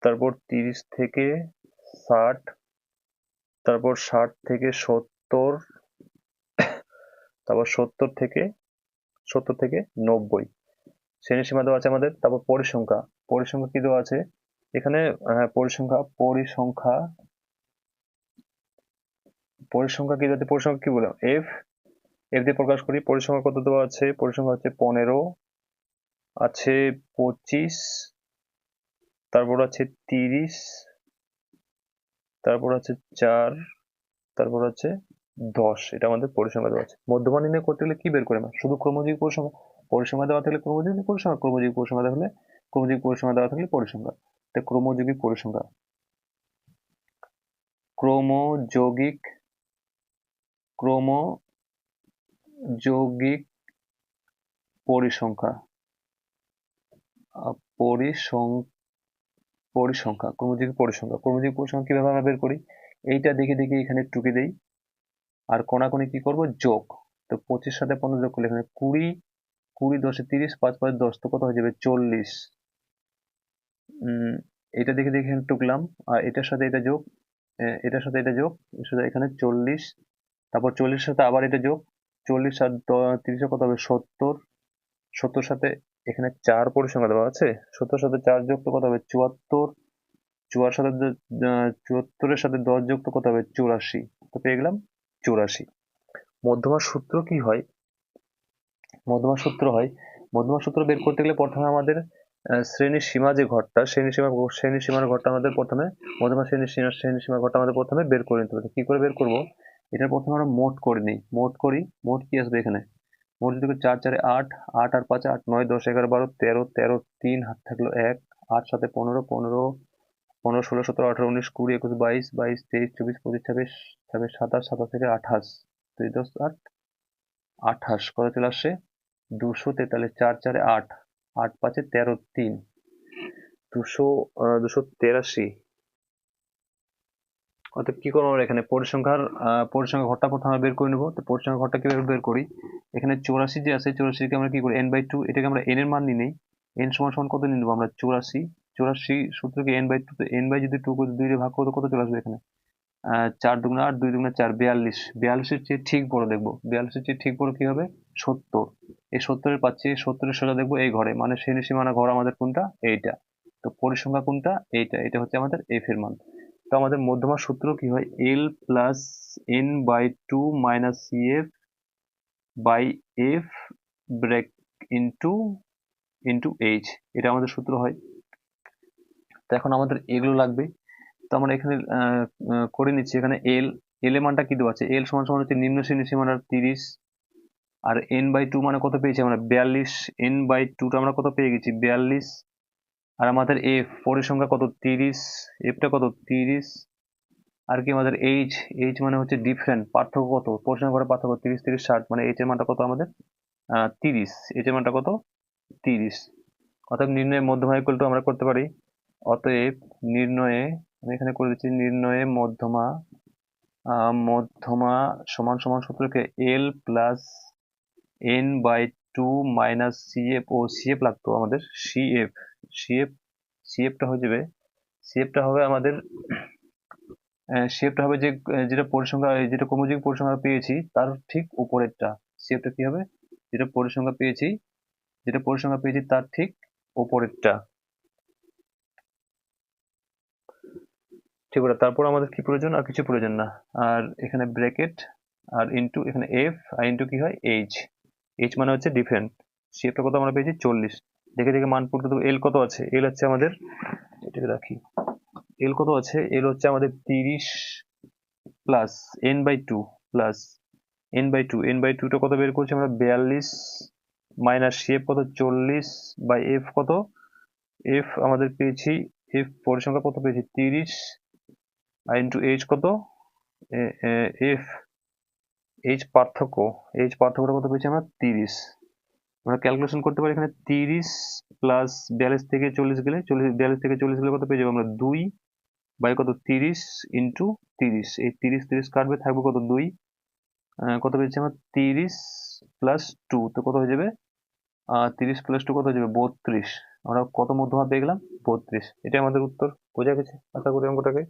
তারপর 30 থেকে 60, তারপর 60 থেকে 70, তারপর 70 থেকে 90 শ্রেণী সীমা দেওয়া আছে আমাদের। তারপর পরিসংখ্যা, পরিসংখ্যা কি দেওয়া আছে এখানে, পরিসংখ্যা কি যাতে, পরিসংখ্যা কি বললাম, এফ দিয়ে প্রকাশ করি, পরিসংখ্যা কত দেওয়া আছে, পরিসংখ্যা হচ্ছে 15, আছে 25, তারপর আছে 30, তারপর আছে 4, তারপর আছে 10, এটা আমাদের পরিসংখ্যা দেওয়া আছে। মধ্যমান নির্ণয় করতে গেলে কি বের করে, শুধু ক্রমযোগী পরিসংখ্যা, পরিসংখ্যা দেওয়া থাকলে ক্রমযোগী পরিসংখ্যা, ক্রমযোগী পরিসংখ্যা থাকলে ক্রমযোগী পরিসংখ্যা দেওয়া থাকলে পরিসংখ্যা, তো ক্রমযোগী পরিসংখ্যা, ক্রমযৌগিক ক্রমযৌগিক পরিসংখ্যা, পরিসংখ্যা, ক্রমযোগী পরিসংখ্যা, ক্রমযোগী পরিসংখ্যা কিভাবে আমরা বের করি, এইটা দেখে দেখে এখানে টুকে দেই, আর কোনাকুনি কি করব যোগ, তো 25 সাথে 15 যোগ করলে এখানে 20, 20 10 30, 5 5 10, তো কত হয়ে যাবে 40, এটা দেখে দেখে এখানে টুকলাম, আর এটার সাথে এটা যোগ, এটার সাথে এটা যোগ, এখানে 40, তারপর 40 সাথে আবার এটা যোগ, 40 আর 30 কত হবে 70, 70 সাথে এখানে 4 পরিসংখ্যা দেওয়া আছে, 70 সাথে 4 যোগ তো কত হবে 74, 74 সাথে 10 যোগ তো কত হবে 84, তো পেয়ে গেলাম 84। মধ্যমার সূত্র কি হয়, মধ্যমার সূত্র হয়, মধ্যমার সূত্র বের করতে গেলে প্রথমে আমাদের শ্রেণীর সীমা যে ঘরটা, শ্রেণী সীমার ঘরটা আমাদের প্রথমে, মধ্যমা শ্রেণী সীমার ঘরটা আমাদের প্রথমে বের করে নিতে হবে। কি করে বের করব, এটা প্রথমে আমরা মোট করে নিই, মোট কি আসবে এখানে, মোট যদি 4 4 8, 8 আর 5 8, 9 10 11 12 13, 13 3 হাত থাকলো 1, 8 7 15, 15 15 16 17 18 19 20 21 22 22 23 24 25 26 27 27 27 থেকে 28, 2 10 8, 28 কত চলে আসছে 243, 4 4 8, 8 5 13 3, 283। অর্থাৎ কি করবো আমরা এখানে পরিসংখ্যার ঘরটা প্রথমে আমরা বের করে নেবো, তো পরিসংখ্যার ঘরটা কিভাবে বের করি, এখানে 84 যে আছে, 84 কে আমরা কি করি n/2, এটাকে আমরা n এর মান নিই, n সমান সমান কত নিয়ে নেবো আমরা 84, 84 সূত্রকে n/2, তো n বাই যদি 2 করে 2 দিয়ে ভাগ করতে কত চলে আসবে এখানে 4 দুগুণে 8, 2 দুগুণে 4, 42, 42 এর চেয়ে ঠিক বড় দেখবো, 42 এর চেয়ে ঠিক বড় কি হবে 70, এই 70-এর পাচ্ছি, 70-এর সোজা দেখবো এই ঘরে, মানে শ্রেণী সীমানা ঘর আমাদের কোনটা, এইটা। তো পরিসংখ্যা কোনটা, এইটা, এটা হচ্ছে আমাদের এফ এর মান। তো আমাদের মধ্যমার সূত্র কি হয়, L plus N by two minus C F by F break into into H, এটা আমাদের সূত্র হয়। তো এখন আমাদের এগুলো লাগবে। তো আমরা এখানে করে নিচ্ছি। এখানে এল এর মানটা কি দেওয়া আছে, এল সমান সমান হচ্ছে নিম্ন শ্রেণী সীমানার 30, আর এন বাই টু মানে কত পেয়েছি আমরা, 42। এন বাই টুটা আমরা কত পেয়ে গেছি, 42। আর আমাদের এফ পরিসংখ্যা কত, 30, এফটা কত 30। আর কি আমাদের এইচ, এইচ মানে হচ্ছে ডিফারেন্ট, পার্থক্য কত, পরিসংখ্যা করে পার্থক্য 30 30 60, মানে এইচ এর মানটা কত আমাদের 30, এইচ এর মানটা কত 30। অতএব নির্ণয়ে মধ্যমা ইকুয়াল টু আমরা করতে পারি, অতএব নির্ণয়ে, আমি এখানে করে দিচ্ছি, নির্ণয়ে মধ্যমা, মধ্যমা সমান সমান সূত্রকে L plus N by two minus CF, ও সিএফ লাগতো আমাদের, সিএফ, সিএফ, সিএফটা হয়ে যাবে, সিএফটা হবে আমাদের, সিএফটা হবে যে যেটা পরিসংখ্যা, যেটা ক্রমযুগিক পরিসংখ্যা পেয়েছি তার ঠিক উপরেরটা। সিএফটা কি হবে, যেটা পরিসংখ্যা পেয়েছি, যেটা পরিসংখ্যা পেয়েছি তার ঠিক উপরেরটা। ঠিক আছে, তারপর আমাদের কি প্রয়োজন, আর কিছু প্রয়োজন না। আর এখানে ব্র্যাকেট, আর ইনটু এখানে এফ, আর ইনটু কি হয় এইচ, এইচ মানে হচ্ছে ডিফারেন্ট। সিএফটা কত আমরা পেয়েছি 40, দেখে দেখে মান পড়তে দেবো। এল কত আছে, এল হচ্ছে আমাদের, এটাকে রাখি, এল কত আছে, এল হচ্ছে আমাদের 30 plus N by two, plus N by two, N by টুটা কত বের করছি আমরা 42, মাইনাস সিএফ কত 40 বাই এফ কত, এফ আমাদের পেয়েছি, এফ পরিসংখ্যা কত পেয়েছি 30, আর ইন্টু এইচ কত, এফ, এইচ পার্থক্য, এইচ পার্থক্যটা কত পেয়েছি আমরা 30। আমরা ক্যালকুলেশন করতে পারি এখানে 30 প্লাস 42 থেকে 40 গেলে, 42 থেকে 40 গেলে কত পেয়ে যাবো আমরা 2 বাই কত 30 ইন্টু 30, এই 30 30 কাটবে, থাকবে কত 2, কত পেয়েছি আমরা 30 প্লাস 2, তো কত হয়ে যাবে 30 প্লাস 2 কত হয়ে যাবে 32। আমরা কত মধ্যমা পেয়ে গেলাম 32, এটাই আমাদের উত্তর। বোঝা গেছে আশা করি অঙ্কটাকে।